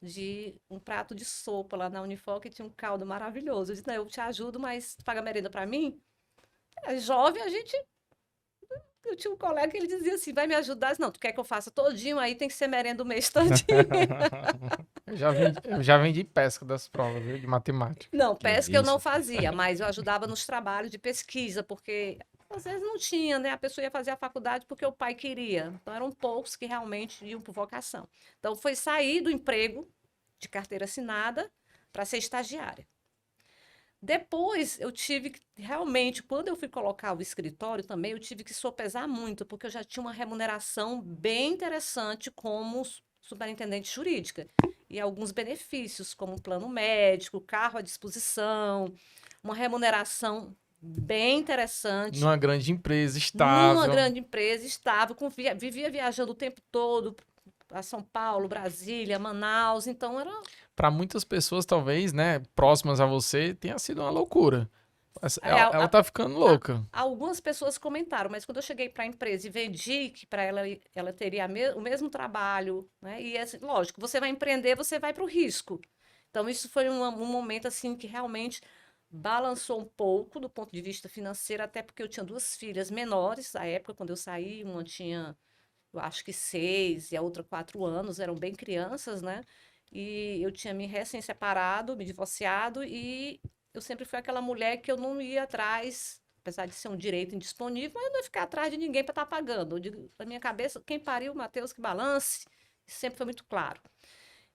de um prato de sopa lá na Unifor, que tinha um caldo maravilhoso. Eu disse, não, eu te ajudo, mas tu paga merenda para mim? É jovem, eu tinha um colega que ele dizia assim, vai me ajudar? Eu disse, não, tu quer que eu faça todinho, aí tem que ser merenda o mês todinho. Eu já vendi pesca das provas, viu, de matemática. Não, Que pesca eu não isso? fazia, mas eu ajudava nos trabalhos de pesquisa, porque às vezes não tinha, né? A pessoa ia fazer a faculdade porque o pai queria. Então eram poucos que realmente iam por vocação. Então foi sair do emprego de carteira assinada para ser estagiária. Depois eu tive que, realmente, quando eu fui colocar o escritório também, eu tive que sopesar muito, porque eu já tinha uma remuneração bem interessante como superintendente jurídica. E alguns benefícios, como plano médico, carro à disposição, uma remuneração bem interessante, Numa grande empresa, numa estável. grande empresa, estável, vivia viajando o tempo todo a São Paulo, Brasília, Manaus, então era. Para muitas pessoas, talvez, né, próximas a você, tenha sido uma loucura. É, Ela tá ficando a- louca. algumas pessoas comentaram, mas quando eu cheguei para a empresa e vendi que para ela teria o mesmo trabalho, né? E assim, lógico, você vai empreender, você vai para o risco. Então, isso foi um momento assim que realmente balançou um pouco do ponto de vista financeiro, até porque eu tinha duas filhas menores à época, quando eu saí, uma tinha, eu acho que 6 e a outra 4 anos, eram bem crianças, né? E eu tinha me recém-separado, me divorciado, e eu sempre fui aquela mulher que eu não ia atrás, apesar de ser um direito indisponível, mas eu não ia ficar atrás de ninguém para estar pagando. Eu digo, na minha cabeça, quem pariu, Mateus, que balance. Isso sempre foi muito claro.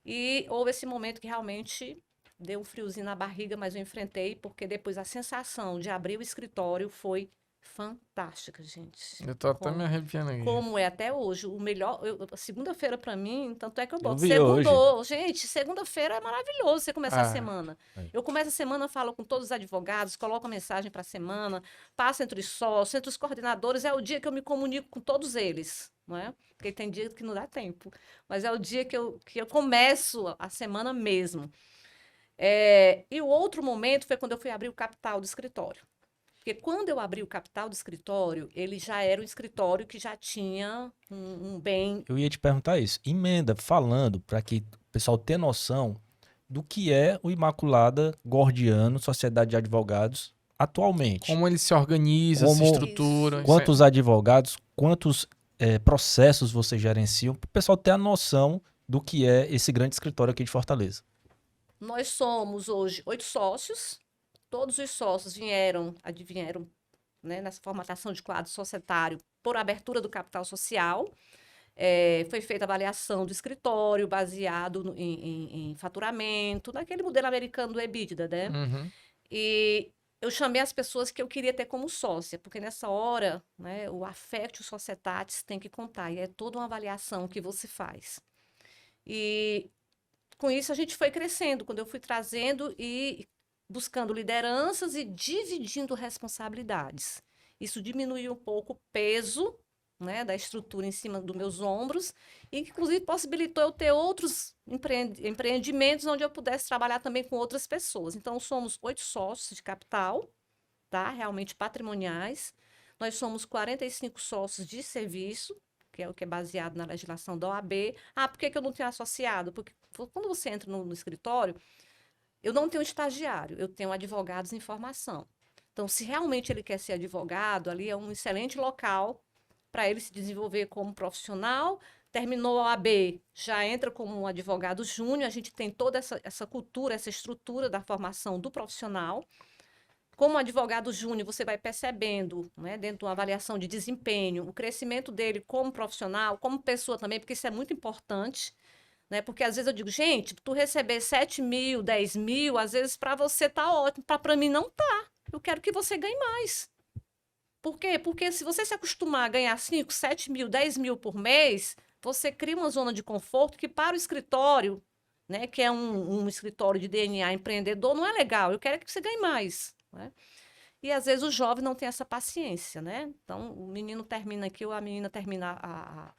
E houve esse momento que realmente deu um friozinho na barriga, mas eu enfrentei, porque depois a sensação de abrir o escritório foi fantástica, gente. Eu tô até me arrepiando aqui. Como é até hoje, o melhor, segunda-feira para mim, tanto é que eu Eu boto vi hoje. segundou. Gente, segunda-feira é maravilhoso você começar a Ah, semana. Aí. Eu começo a semana, falo com todos os advogados, coloco a mensagem para a semana, passo entre os sócios, entre os coordenadores, é o dia que eu me comunico com todos eles, não é? Porque tem dia que não dá tempo, mas é o dia que eu começo a semana mesmo. E o outro momento foi quando eu fui abrir o capital do escritório. Porque quando eu abri o capital do escritório, ele já era um escritório que já tinha um bem. Eu ia te perguntar isso. Emenda, falando, para que o pessoal tenha noção do que é o Imaculada Gordiano Sociedade de Advogados atualmente. como ele se organiza, se Como, estrutura. Isso. Isso é... quantos advogados, quantos processos você gerenciam, para o pessoal ter a noção do que é esse grande escritório aqui de Fortaleza. Nós somos hoje 8 sócios. Todos os sócios advieram, né, nessa formatação de quadro societário por abertura do capital social. Foi feita a avaliação do escritório baseado em faturamento, naquele modelo americano do EBITDA, né? Uhum. E eu chamei as pessoas que eu queria ter como sócia, porque nessa hora, né, o Affectio Societatis tem que contar, e é toda uma avaliação que você faz. E com isso a gente foi crescendo, quando eu fui trazendo e buscando lideranças e dividindo responsabilidades. Isso diminuiu um pouco o peso, né, da estrutura em cima dos meus ombros, e inclusive possibilitou eu ter outros empreendimentos onde eu pudesse trabalhar também com outras pessoas. Então, somos 8 sócios de capital, tá? Realmente patrimoniais. Nós somos 45 sócios de serviço, que é o que é baseado na legislação da OAB. Ah, por que que eu não tenho associado? Porque quando você entra no escritório, eu não tenho estagiário, eu tenho advogados em formação. Então, se realmente ele quer ser advogado, ali é um excelente local para ele se desenvolver como profissional. Terminou a OAB, já entra como um advogado júnior. A gente tem toda essa cultura, essa estrutura da formação do profissional. Como advogado júnior, você vai percebendo, né, dentro de uma avaliação de desempenho, o crescimento dele como profissional, como pessoa também, porque isso é muito importante. Né? Porque às vezes eu digo, gente, tu receber 7 mil, 10 mil, às vezes para você tá ótimo, para mim não tá. Eu quero que você ganhe mais. Por quê? Porque se você se acostumar a ganhar 5, 7 mil, 10 mil por mês, você cria uma zona de conforto que para o escritório, né, que é um escritório de DNA empreendedor, não é legal. Eu quero que você ganhe mais. Né? E às vezes o jovem não tem essa paciência, né? Então o menino termina aqui ou a menina termina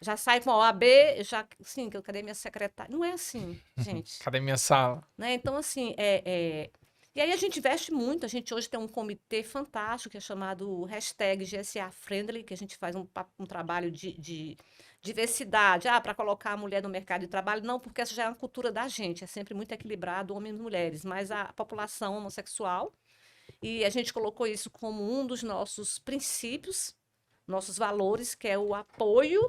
já sai com a OAB, já, sim, cadê minha secretária? Não é assim, gente. Cadê minha sala? Né? Então, assim, E aí a gente investe muito, a gente hoje tem um comitê fantástico, que é chamado hashtag GSA Friendly, que a gente faz um trabalho de diversidade, para colocar a mulher no mercado de trabalho, não, porque essa já é uma cultura da gente, é sempre muito equilibrado, homens e mulheres, mas a população homossexual, e a gente colocou isso como um dos nossos princípios, nossos valores, que é o apoio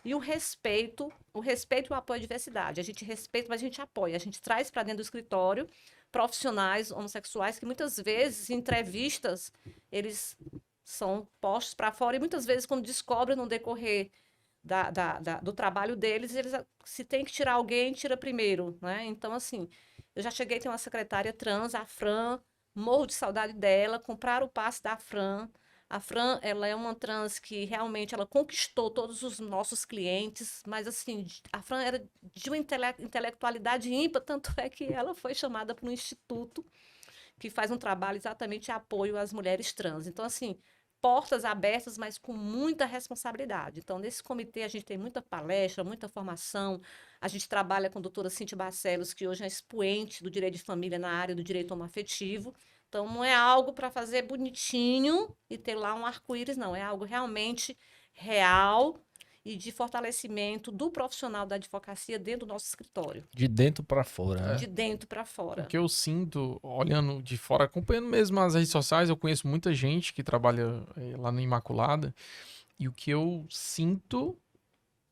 e o respeito e o apoio à diversidade. A gente respeita, mas a gente apoia. A gente traz para dentro do escritório profissionais homossexuais que muitas vezes, em entrevistas, eles são postos para fora e muitas vezes, quando descobrem no decorrer do trabalho deles, se tem que tirar alguém, tira primeiro. Né? Então, assim, eu já cheguei a ter uma secretária trans, a Fran, morro de saudade dela, comprar o passe da Fran. A Fran, ela é uma trans que realmente ela conquistou todos os nossos clientes, mas assim, a Fran era de uma intelectualidade ímpar, tanto é que ela foi chamada para um instituto que faz um trabalho exatamente de apoio às mulheres trans. Então, assim, portas abertas, mas com muita responsabilidade. Então, nesse comitê a gente tem muita palestra, muita formação. A gente trabalha com a doutora Cintia Barcelos, que hoje é expoente do direito de família na área do direito homoafetivo. Então, não é algo para fazer bonitinho e ter lá um arco-íris, não. É algo realmente real e de fortalecimento do profissional da advocacia dentro do nosso escritório. De dentro para fora, né? De dentro para fora. O que eu sinto, olhando de fora, acompanhando mesmo as redes sociais, eu conheço muita gente que trabalha lá no Imaculada, e o que eu sinto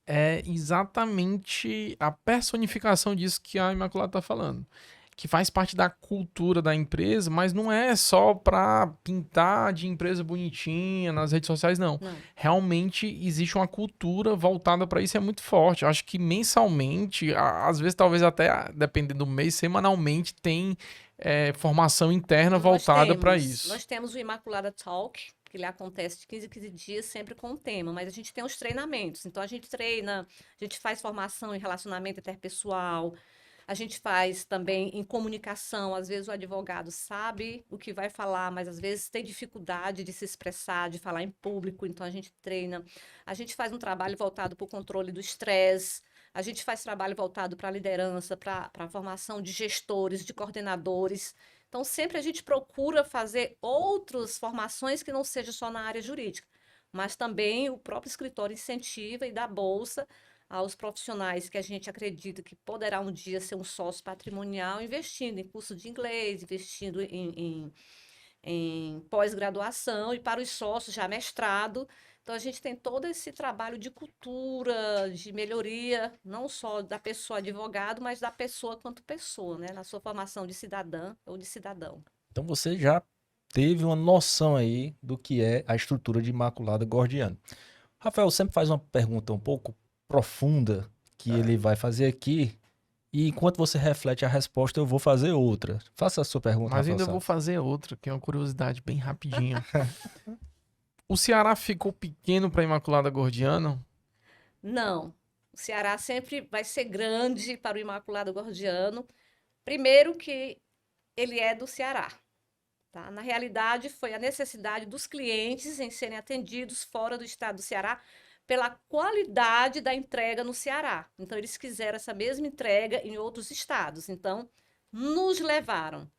é exatamente a personificação disso que a Imaculada está falando. Que faz parte da cultura da empresa, mas não é só para pintar de empresa bonitinha nas redes sociais, não. Realmente existe uma cultura voltada para isso, é muito forte. Eu acho que mensalmente, às vezes talvez até, dependendo do mês, semanalmente tem formação interna voltada para isso. Nós temos o Imaculada Talk, que ele acontece de 15 em 15 dias, sempre com um tema, mas a gente tem os treinamentos. Então, a gente treina, a gente faz formação em relacionamento interpessoal, a gente faz também em comunicação. Às vezes o advogado sabe o que vai falar, mas às vezes tem dificuldade de se expressar, de falar em público, então a gente treina. A gente faz um trabalho voltado para o controle do estresse, a gente faz trabalho voltado para a liderança, para a formação de gestores, de coordenadores. Então, sempre a gente procura fazer outras formações que não sejam só na área jurídica, mas também o próprio escritório incentiva e dá bolsa aos profissionais que a gente acredita que poderá um dia ser um sócio patrimonial, investindo em curso de inglês, investindo em pós-graduação, e para os sócios já mestrado. Então, a gente tem todo esse trabalho de cultura, de melhoria, não só da pessoa advogado, mas da pessoa quanto pessoa, né? Na sua formação de cidadã ou de cidadão. Então você já teve uma noção aí do que é a estrutura de Imaculada Gordiano. Rafael sempre faz uma pergunta um pouco profunda que ele vai fazer aqui, e enquanto você reflete a resposta, eu vou fazer outra. Faça a sua pergunta, Mas Rafael ainda vou fazer outra, que é uma curiosidade bem rapidinha. O Ceará ficou pequeno para Imaculada Gordiano? Não. O Ceará sempre vai ser grande para o Imaculado Gordiano. Primeiro que ele é do Ceará. Tá? Na realidade, foi a necessidade dos clientes em serem atendidos fora do estado do Ceará pela qualidade da entrega no Ceará. Então, eles quiseram essa mesma entrega em outros estados. Então, nos levaram.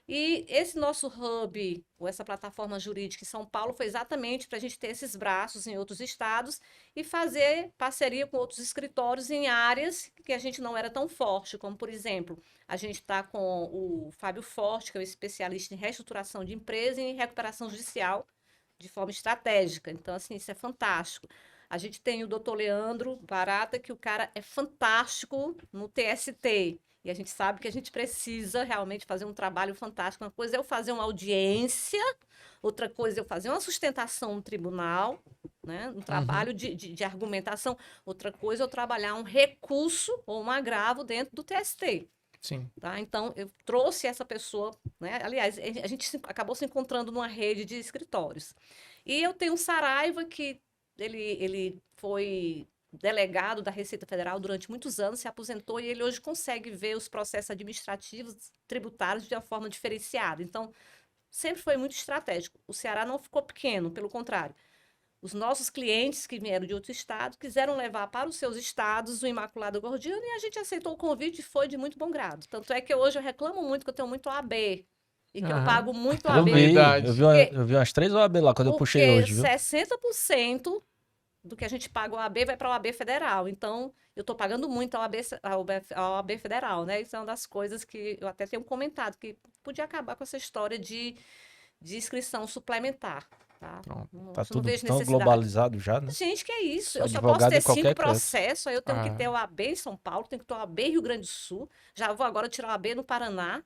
E esse nosso hub, ou essa plataforma jurídica em São Paulo, foi exatamente para a gente ter esses braços em outros estados e fazer parceria com outros escritórios em áreas que a gente não era tão forte, como, por exemplo, a gente está com o Fábio Forte, que é um especialista em reestruturação de empresa e em recuperação judicial de forma estratégica. Então, assim, isso é fantástico. A gente tem o doutor Leandro Barata, que o cara é fantástico no TST. E a gente sabe que a gente precisa realmente fazer um trabalho fantástico. Uma coisa é eu fazer uma audiência, outra coisa é eu fazer uma sustentação no tribunal, né? Um trabalho de argumentação. Outra coisa é eu trabalhar um recurso ou um agravo dentro do TST. Sim. Tá? Então, eu trouxe essa pessoa, né? Aliás, a gente acabou se encontrando numa rede de escritórios. E eu tenho o Saraiva, que ele foi delegado da Receita Federal durante muitos anos, se aposentou e ele hoje consegue ver os processos administrativos tributários de uma forma diferenciada. Então, sempre foi muito estratégico. O Ceará não ficou pequeno, pelo contrário. Os nossos clientes que vieram de outro estado quiseram levar para os seus estados o Imaculado Gordiano e a gente aceitou o convite e foi de muito bom grado. Tanto é que hoje eu reclamo muito que eu tenho muito OAB e que eu pago muito Eu OAB. vi, Verdade. eu vi umas 3 OAB lá quando eu puxei Porque hoje, viu? 60% do que a gente paga o OAB vai para a OAB Federal. Então, eu estou pagando muito a OAB Federal, né? Isso é uma das coisas que eu até tenho comentado, que podia acabar com essa história de inscrição suplementar. Tá? Pronto. Tá Não tudo vejo tão necessidade. globalizado já, né? Gente, que é isso? Sou Eu só posso advogado ter em qualquer 5 canto. processos, aí eu tenho que ter Ah. o OAB em São Paulo, tenho que ter o OAB em Rio Grande do Sul. Já vou agora tirar o OAB no Paraná.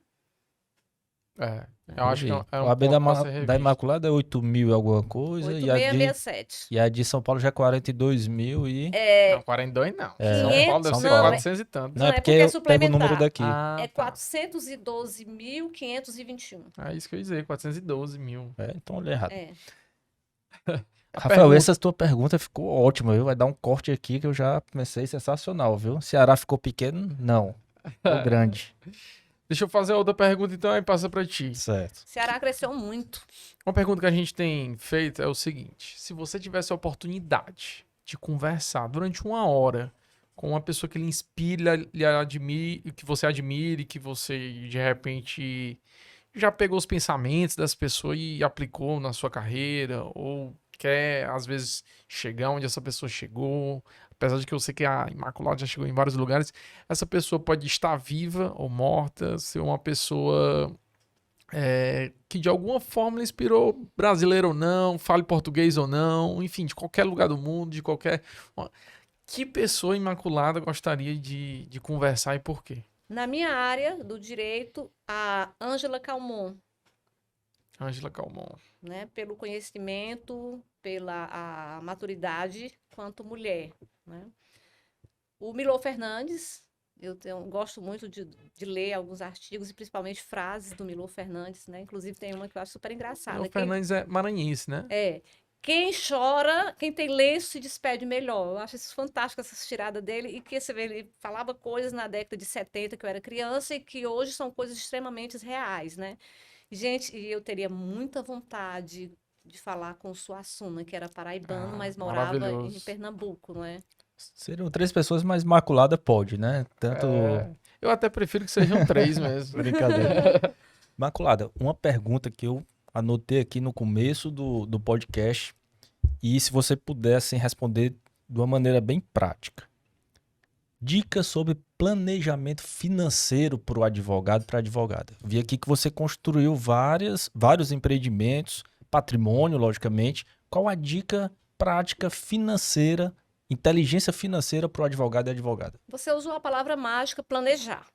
Eu acho que é um o AB ponto pra ser da revisto. Imaculada é 8.000 e alguma coisa, e a de 8667. E a de São Paulo já é 42 mil e... É, Não, 42 não. É, São Paulo deve São ser Paulo. 400 e tanto. Não, Não, é é porque porque é eu pego o número suplementar. daqui. Ah, é tá. 412.521. É isso que eu ia dizer, 412 mil. É, então olhei errado. É. Rafael, pergunta- essa tua pergunta ficou ótima, viu? Vai dar um corte aqui que eu já pensei sensacional, viu? Ceará ficou pequeno? Não. Ficou grande. Deixa eu fazer outra pergunta então, aí passa pra ti. Certo. Ceará cresceu muito. Uma pergunta que a gente tem feito é o seguinte: se você tivesse a oportunidade de conversar durante 1 hora com uma pessoa que lhe inspire, lhe admire, que você admire, que você de repente já pegou os pensamentos dessa pessoa e aplicou na sua carreira, ou quer às vezes chegar onde essa pessoa chegou, apesar de que eu sei que a Imaculada já chegou em vários lugares, essa pessoa pode estar viva ou morta, ser uma pessoa que de alguma forma lhe inspirou, brasileiro ou não, fale português ou não, enfim, de qualquer lugar do mundo, de qualquer... Que pessoa imaculada gostaria de conversar e por quê? Na minha área do direito, a Ângela Calmon, Ângela Calmon. né, pelo conhecimento, pela a maturidade quanto mulher, né? O Milor Fernandes, gosto muito de ler alguns artigos e principalmente frases do Milor Fernandes, né? Inclusive tem uma que eu acho super engraçada. O Fernandes é maranhense, né? Quem chora, quem tem lenço se despede melhor. Eu acho isso fantástico, essas tiradas dele. E que você vê, ele falava coisas na década de 70, que eu era criança, e que hoje são coisas extremamente reais, né? Gente, e eu teria muita vontade de falar com o Suassuna, que era paraibano, mas morava maravilhoso. em Pernambuco, não é? Seriam 3 pessoas, mas Imaculada pode, né? Tanto... Eu até prefiro que sejam 3 mesmo. Brincadeira. Imaculada, uma pergunta que eu anotei aqui no começo do podcast, e se você pudesse responder de uma maneira bem prática. Dicas sobre planejamento financeiro para o advogado, para a advogada. Vi aqui que você construiu vários empreendimentos, patrimônio, logicamente. Qual a dica prática financeira, inteligência financeira para o advogado e advogada? Você usou a palavra mágica planejar,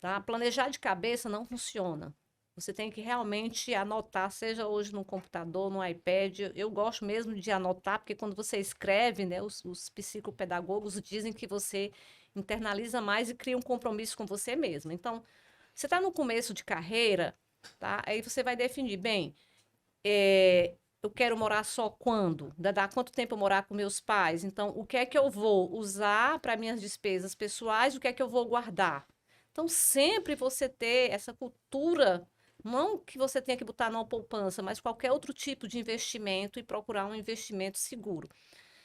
tá? Planejar de cabeça não funciona. Você tem que realmente anotar, seja hoje no computador, no iPad. Eu gosto mesmo de anotar, porque quando você escreve, né, os psicopedagogos dizem que você internaliza mais e cria um compromisso com você mesmo. Então, você está no começo de carreira, tá? Aí você vai definir, bem, eu quero morar só quando? Dá quanto tempo eu morar com meus pais? Então, o que é que eu vou usar para minhas despesas pessoais? O que é que eu vou guardar? Então, sempre você ter essa cultura, não que você tenha que botar numa poupança, mas qualquer outro tipo de investimento e procurar um investimento seguro.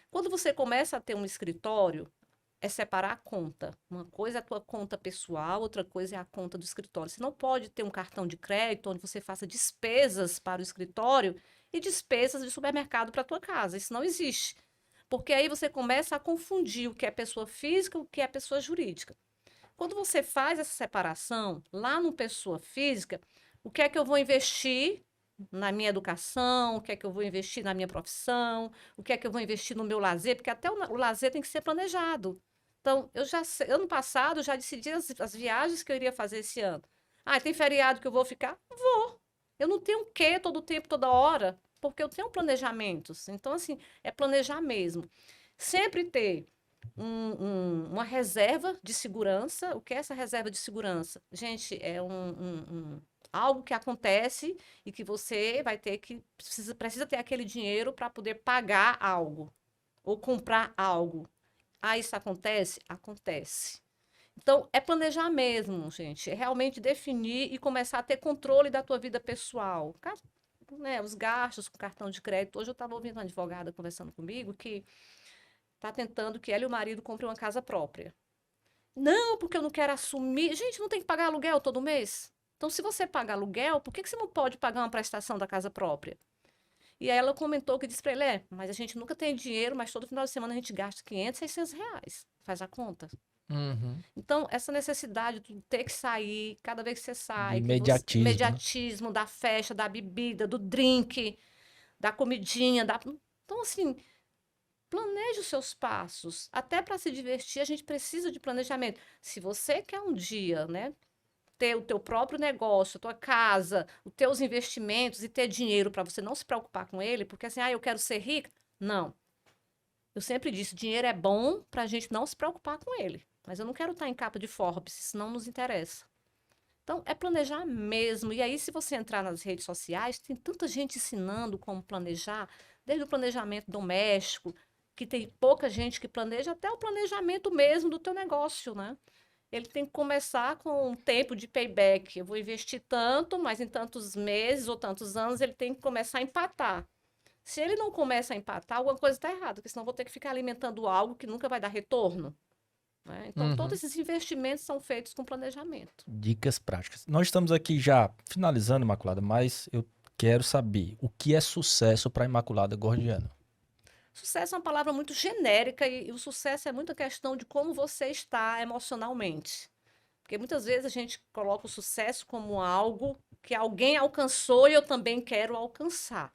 Quando você começa a ter um escritório, é separar a conta. Uma coisa é a tua conta pessoal, outra coisa é a conta do escritório. Você não pode ter um cartão de crédito onde você faça despesas para o escritório e despesas de supermercado para a tua casa. Isso não existe. Porque aí você começa a confundir o que é pessoa física e o que é pessoa jurídica. Quando você faz essa separação, lá no pessoa física, o que é que eu vou investir na minha educação, o que é que eu vou investir na minha profissão, o que é que eu vou investir no meu lazer, porque até o lazer tem que ser planejado. Então, eu já ano passado eu já decidi as viagens que eu iria fazer esse ano. Ah, tem feriado que eu vou ficar? Vou. Eu não tenho o quê todo tempo, toda hora, porque eu tenho planejamentos. Então, assim, é planejar mesmo. Sempre ter uma reserva de segurança. O que é essa reserva de segurança? Gente, é algo que acontece e que você vai ter que precisa ter aquele dinheiro para poder pagar algo ou comprar algo. Ah, isso acontece? Acontece. Então, é planejar mesmo, gente. É realmente definir e começar a ter controle da tua vida pessoal. Né, os gastos com cartão de crédito. Hoje eu estava ouvindo uma advogada conversando comigo que está tentando que ela e o marido comprem uma casa própria. Não, porque eu não quero assumir. Gente, não tem que pagar aluguel todo mês? Então, se você paga aluguel, por que você não pode pagar uma prestação da casa própria? E aí ela comentou que disse para ele, mas a gente nunca tem dinheiro, mas todo final de semana a gente gasta 500, 600 reais. Faz a conta. Uhum. Então, essa necessidade de ter que sair, cada vez que você sai, Imediatismo. imediatismo da festa, da bebida, do drink, da comidinha, Então, assim, planeje os seus passos. Até para se divertir, a gente precisa de planejamento. Se você quer um dia, né, ter o teu próprio negócio, a tua casa, os teus investimentos e ter dinheiro para você não se preocupar com ele, porque assim, eu quero ser rica. Não. Eu sempre disse, dinheiro é bom para a gente não se preocupar com ele. Mas eu não quero estar em capa de Forbes, isso não nos interessa. Então, é planejar mesmo. E aí, se você entrar nas redes sociais, tem tanta gente ensinando como planejar, desde o planejamento doméstico, que tem pouca gente que planeja, até o planejamento mesmo do teu negócio, né? Ele tem que começar com um tempo de payback. Eu vou investir tanto, mas em tantos meses ou tantos anos ele tem que começar a empatar. Se ele não começa a empatar, alguma coisa está errada, porque senão eu vou ter que ficar alimentando algo que nunca vai dar retorno. Né? Então, todos esses investimentos são feitos com planejamento. Dicas práticas. Nós estamos aqui já finalizando, Imaculada, mas eu quero saber o que é sucesso para a Imaculada Gordiano. Sucesso é uma palavra muito genérica e o sucesso é muita questão de como você está emocionalmente. Porque muitas vezes a gente coloca o sucesso como algo que alguém alcançou e eu também quero alcançar.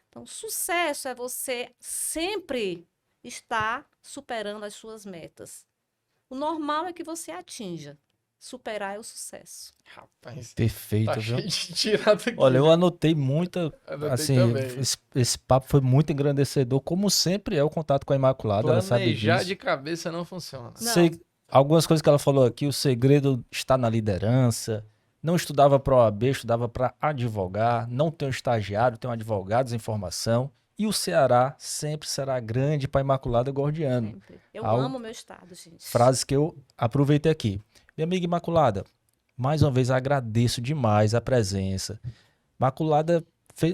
Então, sucesso é você sempre estar superando as suas metas. O normal é que você atinja. Superar é o sucesso. Rapaz, Perfeito, tá viu? cheio de tirada aqui. Olha, eu viu? anotei muita, Anotei assim, também. esse papo foi muito engrandecedor, como sempre é o contato com a Imaculada, ela sabe Planejar disso. de cabeça não funciona. Não. Algumas coisas que ela falou aqui, o segredo está na liderança, não estudava para OAB, estudava para advogar, não tem um estagiário, tem um advogado em formação, e o Ceará sempre será grande para a Imaculada Gordiano. Sempre. Eu Algo- amo o meu estado, gente. Frases que eu aproveitei aqui. Minha amiga Imaculada, mais uma vez agradeço demais a presença. Imaculada,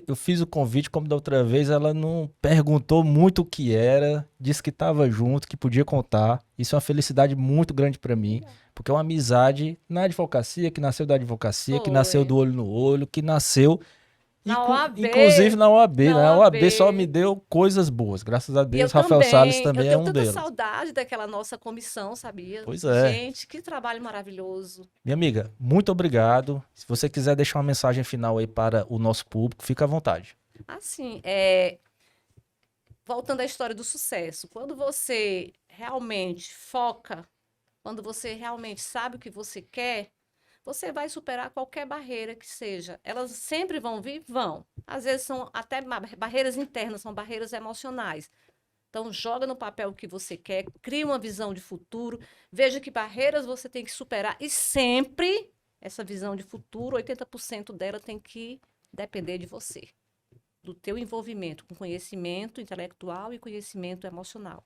eu fiz o convite, como da outra vez, ela não perguntou muito o que era, disse que estava junto, que podia contar. Isso é uma felicidade muito grande para mim, porque é uma amizade na advocacia, que nasceu da advocacia, que nasceu Foi. do olho no olho, que nasceu, Na OAB. inclusive na OAB, né? A OAB OAB. só me deu coisas boas, graças a E eu Deus. Rafael Salles também eu é tenho um tanta deles. saudade daquela nossa comissão, sabia? Pois é. Gente, que trabalho maravilhoso. Minha amiga, muito obrigado. Se você quiser deixar uma mensagem final aí para o nosso público, fica à vontade. Assim, voltando à história do sucesso, quando você realmente foca, quando você realmente sabe o que você quer, você vai superar qualquer barreira que seja. Elas sempre vão vir? Vão. Às vezes são até barreiras internas, são barreiras emocionais. Então, joga no papel o que você quer, cria uma visão de futuro, veja que barreiras você tem que superar e sempre essa visão de futuro, 80% dela tem que depender de você. do teu envolvimento com conhecimento intelectual e conhecimento emocional.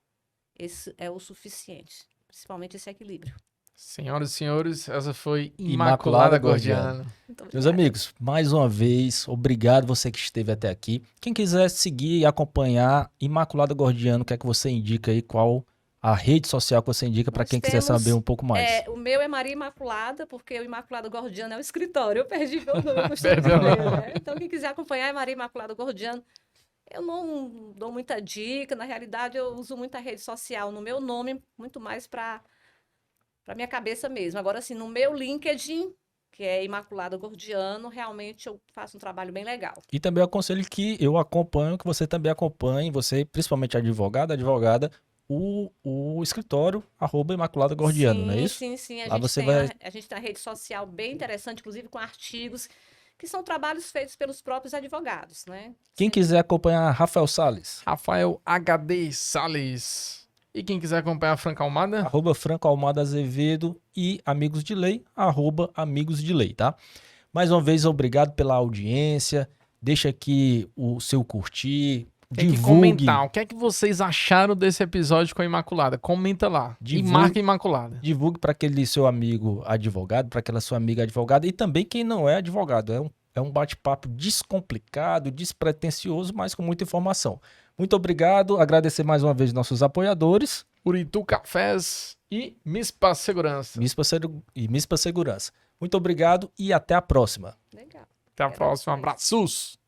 Esse é o suficiente, principalmente esse equilíbrio. Senhoras e senhores, essa foi Imaculada Imaculada Gordiana. Muito Meus obrigada. amigos, mais uma vez, obrigado você que esteve até aqui. Quem quiser seguir e acompanhar Imaculada Gordiano, o que é que você indica aí? Qual a rede social que você indica para Nós quem quiser temos, saber um pouco mais? o meu é Maria Imaculada, porque o Imaculada Gordiano é o escritório. Eu perdi meu nome, eu costumo Perdeu. dizer, né? Então, quem quiser acompanhar é Maria Imaculada Gordiano. Eu não dou muita dica, na realidade, eu uso muita rede social no meu nome, muito mais para minha cabeça mesmo. Agora, assim, no meu LinkedIn, que é Imaculada Gordiano, realmente eu faço um trabalho bem legal. E também eu aconselho que eu acompanho, que você também acompanhe, você, principalmente advogada, o escritório, @Imaculada Gordiano, não é Sim, isso? sim, sim. Lá você vai. A gente tem uma rede social bem interessante, inclusive com artigos, que são trabalhos feitos pelos próprios advogados, né? Quem quiser acompanhar Rafael Salles, Rafael HD Salles. E quem quiser acompanhar a Franca Almada, @Franco Almada Azevedo e Amigos de Lei, @Amigos de Lei, tá? Mais uma vez, obrigado pela audiência. Deixa aqui o seu curtir, tem que divulgue, comentar. O que é que vocês acharam desse episódio com a Imaculada? Comenta lá. E Divulgue. marca a Imaculada. divulgue para aquele seu amigo advogado, para aquela sua amiga advogada e também quem não é advogado. É um bate-papo descomplicado, despretensioso, mas com muita informação. Muito obrigado. Agradecer mais uma vez nossos apoiadores. Uritu Cafés e Mispa Segurança. Mispa Segurança. Muito obrigado e até a próxima. Legal. Até a Até próxima. mais. Abraços.